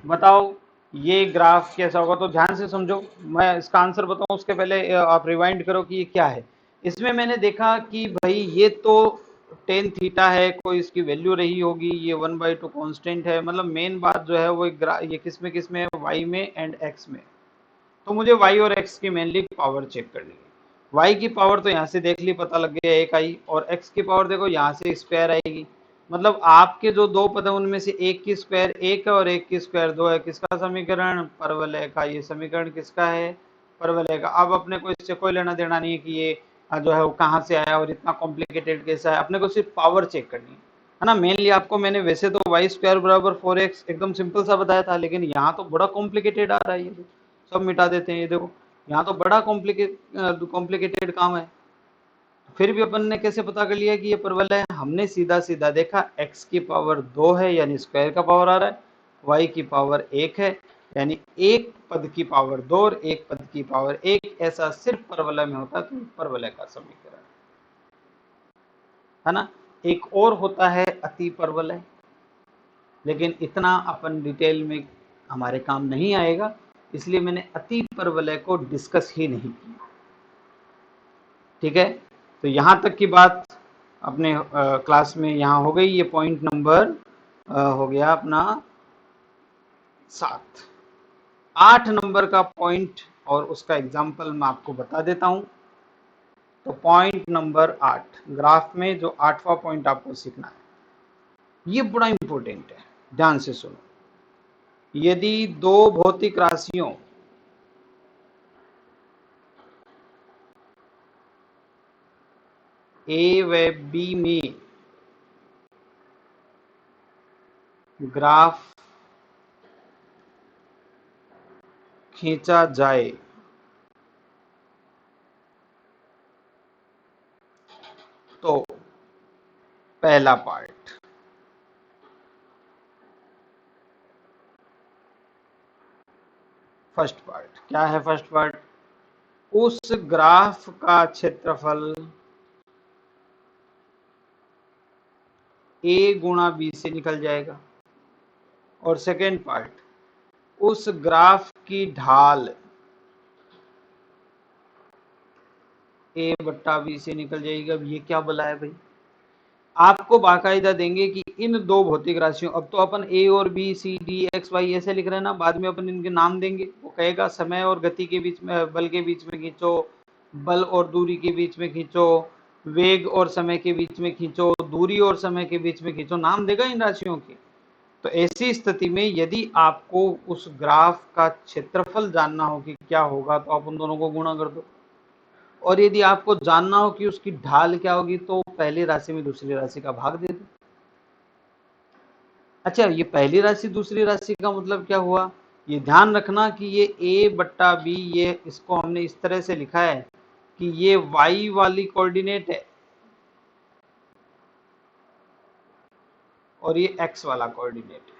Speaker 2: बताओ ये ग्राफ कैसा होगा। तो ध्यान से समझो, मैं इसका आंसर बताऊं उसके पहले आप रिवाइंड करो कि ये क्या है। इसमें मैंने देखा कि भाई ये तो टेन थीटा है, कोई इसकी वैल्यू रही होगी, ये 1/2 कांस्टेंट है। मतलब मेन बात जो है वो ये किस में है, y में एंड x में। तो मुझे y और x की मेनली पावर चेक करनी है। y की पावर तो यहाँ से देख ली, पता लग गया एक आई, और x की पावर देखो यहाँ से स्क्वायर आएगी। मतलब आपके जो दो पद है उनमें से एक की स्क्वायर एक है और एक की स्क्वायर दो है। किसका समीकरण, परवलय का। ये समीकरण किसका है, परवलय का। अब अपने को इससे कोई लेना देना नहीं है कि ये जो है वो कहाँ से आया और इतना कॉम्प्लिकेटेड कैसा है। अपने को सिर्फ पावर चेक करनी है ना। मेनली आपको मैंने वैसे तो y स्क्वायर बराबर 4x एकदम सिंपल सा बताया था, लेकिन यहाँ तो बड़ा कॉम्प्लिकेटेड आ रहा है। ये सब मिटा देते हैं, ये देखो यहाँ तो बड़ा कॉम्प्लिकेटेड काम है। फिर भी अपन ने कैसे पता कर लिया कि ये परवलय है। हमने सीधा सीधा देखा x की पावर 2 है यानी स्क्वायर का पावर आ रहा है, y की पावर 1 है यानी एक पद की पावर 2 और एक पद की पावर 1। ऐसा सिर्फ परवलय में होता है, तो परवलय का समीकरण है ना। एक और होता है अति परवलय, लेकिन इतना अपन डिटेल में हमारे काम नहीं आएगा, इसलिए मैंने अति परवलय को डिस्कस ही नहीं किया। ठीक है, तो यहां तक की बात अपने क्लास में यहाँ हो गई। ये पॉइंट नंबर हो गया अपना 7। 8 नंबर का पॉइंट और उसका एग्जाम्पल मैं आपको बता देता हूं। तो पॉइंट नंबर 8 ग्राफ में जो 8वां पॉइंट आपको सीखना है ये बड़ा इंपॉर्टेंट है, ध्यान से सुनो। यदि दो भौतिक राशियों ए व बी में ग्राफ खींचा जाए तो पहला पार्ट, फर्स्ट पार्ट क्या है, फर्स्ट पार्ट उस ग्राफ का क्षेत्रफल a गुणा b से निकल जाएगा। और सेकेंड पार्ट उस ग्राफ की ढाल a बट्टा b से निकल जाएगी। अब ये क्या बोला है भाई, आपको बाकायदा देंगे कि इन दो भौतिक राशियों, अब तो अपन a और b c d x y ऐसे लिख रहे हैं ना, बाद में अपन इनके नाम देंगे। वो कहेगा समय और गति के बीच में, बल के बीच में खींचो, बल और दूरी के बीच में खींचो, वेग और समय के बीच में खींचो, दूरी और समय के बीच में खींचो, नाम देगा इन राशियों के। तो ऐसी स्थिति में यदि आपको उस ग्राफ का क्षेत्रफल जानना हो कि क्या होगा, तो आप उन दोनों को गुणा कर दो। और यदि आपको जानना हो कि उसकी ढाल क्या होगी, तो पहली राशि में दूसरी राशि का भाग दे दो। अच्छा, ये पहली राशि दूसरी राशि का मतलब क्या हुआ, ये ध्यान रखना कि ये a बट्टा बी, ये इसको हमने इस तरह से लिखा है कि ये y वाली कोऑर्डिनेट है और ये x वाला कोऑर्डिनेट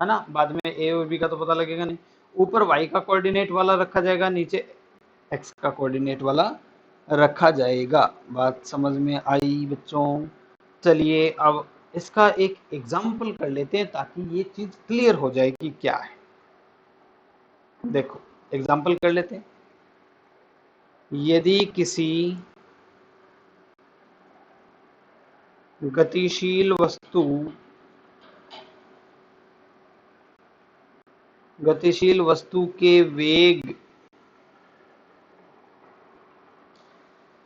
Speaker 2: है ना। बाद में a और b का तो पता लगेगा नहीं। ऊपर y का कोऑर्डिनेट वाला रखा जाएगा, नीचे x का कोऑर्डिनेट वाला रखा जाएगा। बात समझ में आई बच्चों। चलिए अब इसका एक एग्जाम्पल कर लेते हैं ताकि ये चीज क्लियर हो जाए कि क्या है। देखो एग्जाम्पल कर लेते हैं। यदि किसी गतिशील वस्तु के वेग,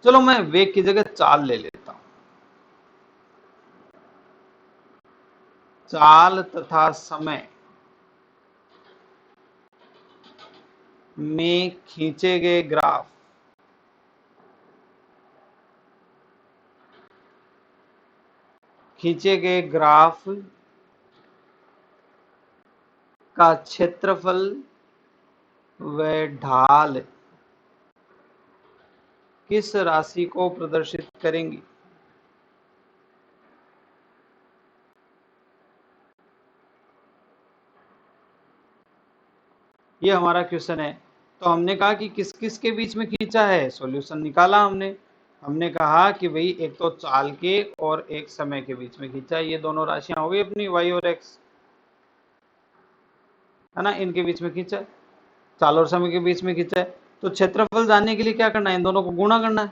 Speaker 2: चलो मैं वेग की जगह चाल ले लेता हूं। चाल तथा समय में खींचे गए ग्राफ का क्षेत्रफल व ढाल किस राशि को प्रदर्शित करेंगी? ये हमारा क्वेश्चन है। तो हमने कहा कि किस किस के बीच में खींचा है, सॉल्यूशन निकाला हमने कहा कि भाई एक तो चाल के और एक समय के बीच में खींचा। ये दोनों राशियां हो गई अपनी y और x, है ना, इनके बीच में खींचा, चाल और समय के बीच में खींचा है। तो क्षेत्रफल जानने के लिए क्या करना है, इन दोनों को गुणा करना है।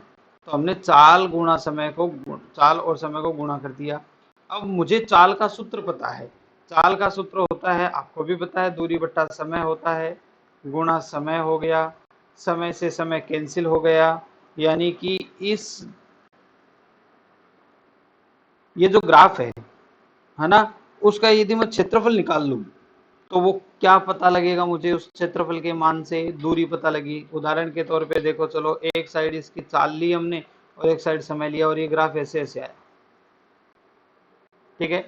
Speaker 2: तो हमने चाल और समय को गुणा कर दिया। अब मुझे चाल का सूत्र पता है। चाल का सूत्र होता है, आपको भी पता है, दूरी बट्टा समय होता है, गुणा समय हो गया, समय से समय कैंसिल हो गया, यानी कि ये जो ग्राफ है ना, उसका यदि मैं क्षेत्रफल निकाल लूं तो वो क्या पता लगेगा मुझे, उस क्षेत्रफल के मान से दूरी पता लगी। उदाहरण के तौर पे देखो, चलो एक साइड इसकी चाल ली हमने और एक साइड समय लिया और ये ग्राफ ऐसे ऐसे आया, ठीक है।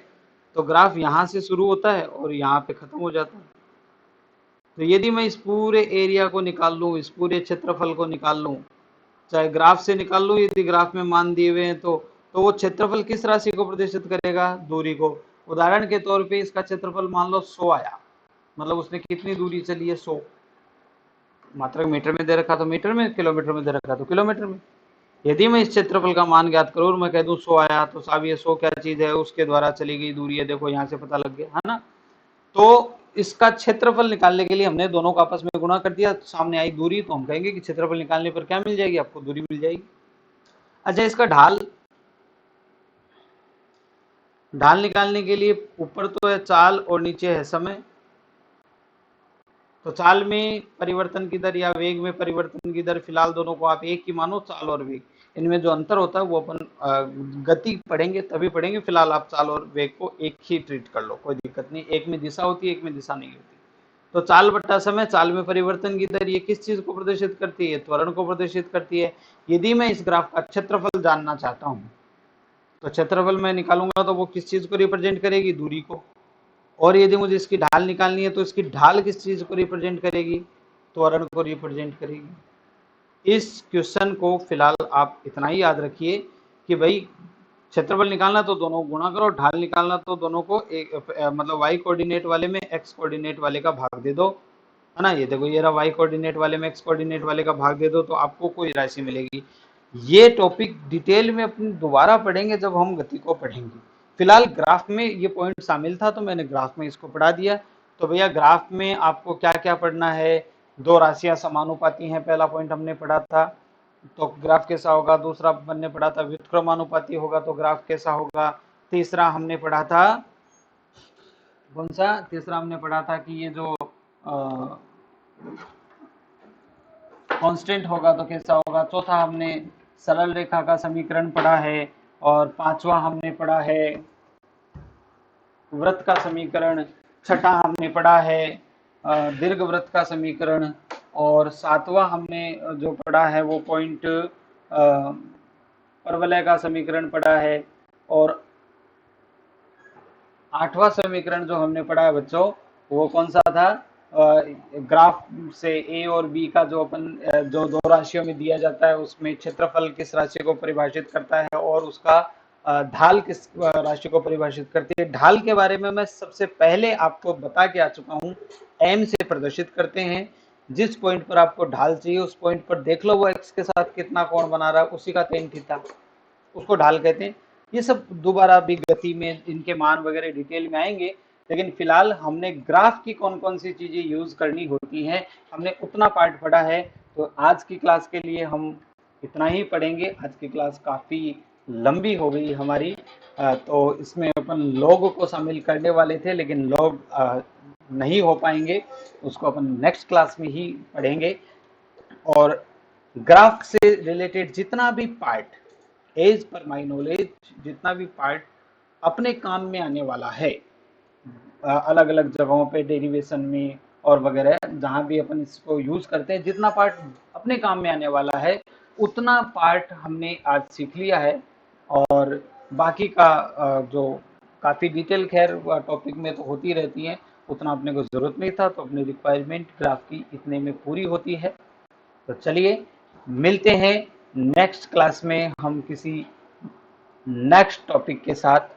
Speaker 2: तो ग्राफ यहां से शुरू होता है और यहाँ पे खत्म हो जाता है। तो यदि मैं इस पूरे एरिया को निकाल लूं, इस पूरे क्षेत्रफल को निकाल लूं, चाहे ग्राफ से निकाल लूं, यदि ग्राफ में मान दिए हुए हैं तो वो क्षेत्रफल किस राशि को प्रदर्शित करेगा, दूरी को। उदाहरण के तौर पे इसका क्षेत्रफल मान लो 100 आया, मतलब उसने कितनी दूरी चली है, 100। मात्रक मीटर में दे रखा तो मीटर में, किलोमीटर में दे रखा तो किलोमीटर में। यदि मैं इस क्षेत्रफल का मान ज्ञात करूं और मैं कह दूं 100 आया, तो साहब ये 100 क्या चीज है, उसके द्वारा चली गई दूरी है, देखो यहां से पता लग गया, है ना। तो इसका क्षेत्रफल निकालने के लिए हमने दोनों को आपस में गुणा कर दिया, सामने आई दूरी, तो हम कहेंगे कि क्षेत्रफल निकालने पर क्या मिल जाएगी, आपको दूरी मिल जाएगी। अच्छा, इसका ढाल निकालने के लिए ऊपर तो है चाल और नीचे है समय। तो चाल में परिवर्तन की दर या वेग में परिवर्तन की दर, फिलहाल दोनों को आप एक ही मानो, चाल और वेग। इनमें जो अंतर होता है वो अपन गति पढ़ेंगे तभी पढ़ेंगे, फिलहाल आप चाल और वेग को एक ही ट्रीट कर लो, कोई दिक्कत नहीं। एक में दिशा होती है, एक में दिशा नहीं होती। तो चाल बट्टा समय, चाल में परिवर्तन की दर, ये किस चीज को प्रदर्शित करती है, त्वरण को प्रदर्शित करती है। यदि मैं इस ग्राफ का क्षेत्रफल जानना चाहता हूँ तो क्षेत्रफल मैं निकालूंगा तो वो किस चीज को रिप्रेजेंट करेगी, दूरी को। और यदि मुझे इसकी ढाल निकालनी है तो इसकी ढाल किस चीज को रिप्रेजेंट करेगी, त्वरण को रिप्रेजेंट करेगी। इस क्वेश्चन को फिलहाल आप इतना ही याद रखिए कि भाई क्षेत्रफल निकालना तो दोनों गुणा करो, ढाल निकालना तो दोनों को एक मतलब y कोऑर्डिनेट वाले में x कोऑर्डिनेट वाले का भाग दे दो, है ना। ये देखो, ये रहा y कोऑर्डिनेट वाले में x कोऑर्डिनेट वाले का भाग दे दो, तो आपको कोई राशि मिलेगी। ये टॉपिक डिटेल में अपनी दोबारा पढ़ेंगे जब हम गति को पढ़ेंगे। फिलहाल ग्राफ में ये पॉइंट शामिल था तो मैंने ग्राफ में इसको पढ़ा दिया। तो भैया ग्राफ में आपको क्या क्या पढ़ना है, दो राशियां समानुपाती हैं, पहला पॉइंट हमने पढ़ा था, तो ग्राफ कैसा होगा। दूसरा हमने पढ़ा था व्युत्क्रमानुपाती होगा तो ग्राफ कैसा होगा। तीसरा हमने पढ़ा था, कौन सा तीसरा हमने पढ़ा था कि ये जो कांस्टेंट होगा तो कैसा होगा। चौथा हमने सरल रेखा का समीकरण पढ़ा है, और पांचवा हमने पढ़ा है वृत्त का समीकरण, छठा हमने पढ़ा है दीर्घवृत्त का समीकरण, और सातवां हमने जो पढ़ा है वो पॉइंट परवलय का समीकरण पढ़ा है, और आठवां समीकरण जो हमने पढ़ा है बच्चों वो कौन सा था, ग्राफ से ए और बी का जो अपन जो दो राशियों में दिया जाता है उसमें क्षेत्रफल किस राशि को परिभाषित करता है और उसका ढाल किस राशि को परिभाषित करती है। ढाल के बारे में मैं सबसे पहले आपको बता के आ चुका हूं, एम से प्रदर्शित करते हैं। जिस पॉइंट पर आपको ढाल चाहिए उस पॉइंट पर देख लो वो एक्स के साथ कितना कोण बना रहा है, उसी का tan थीटा, उसको ढाल कहते हैं। ये सब दोबारा भी गति में इनके मान वगैरह डिटेल में आएंगे, लेकिन फिलहाल हमने ग्राफ की कौन कौन सी चीजें यूज करनी होती हैं हमने उतना पार्ट पढ़ा है। तो आज की क्लास के लिए हम इतना ही पढ़ेंगे। आज की क्लास काफी लंबी हो गई हमारी,
Speaker 1: तो इसमें अपन लॉग को शामिल करने वाले थे, लेकिन लॉग नहीं हो पाएंगे, उसको अपन नेक्स्ट क्लास में ही पढ़ेंगे। और ग्राफ से रिलेटेड जितना भी part as per my knowledge, जितना भी पार्ट अपने काम में आने वाला है अलग अलग जगहों पे डेरिवेशन में और वगैरह जहां भी अपन इसको यूज करते हैं, जितना पार्ट अपने काम में आने वाला है उतना पार्ट हमने आज सीख लिया है। और बाकी का जो काफ़ी डिटेल खैर टॉपिक में तो होती रहती है, उतना अपने को ज़रूरत नहीं था, तो अपनी रिक्वायरमेंट ग्राफ की इतने में पूरी होती है। तो चलिए मिलते हैं नेक्स्ट क्लास में, हम किसी नेक्स्ट टॉपिक के साथ।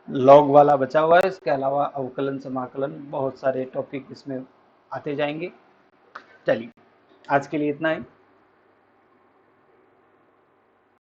Speaker 1: लॉग वाला बचा हुआ है, इसके अलावा अवकलन समाकलन बहुत सारे टॉपिक इसमें आते जाएंगे। चलिए आज के लिए इतना ही।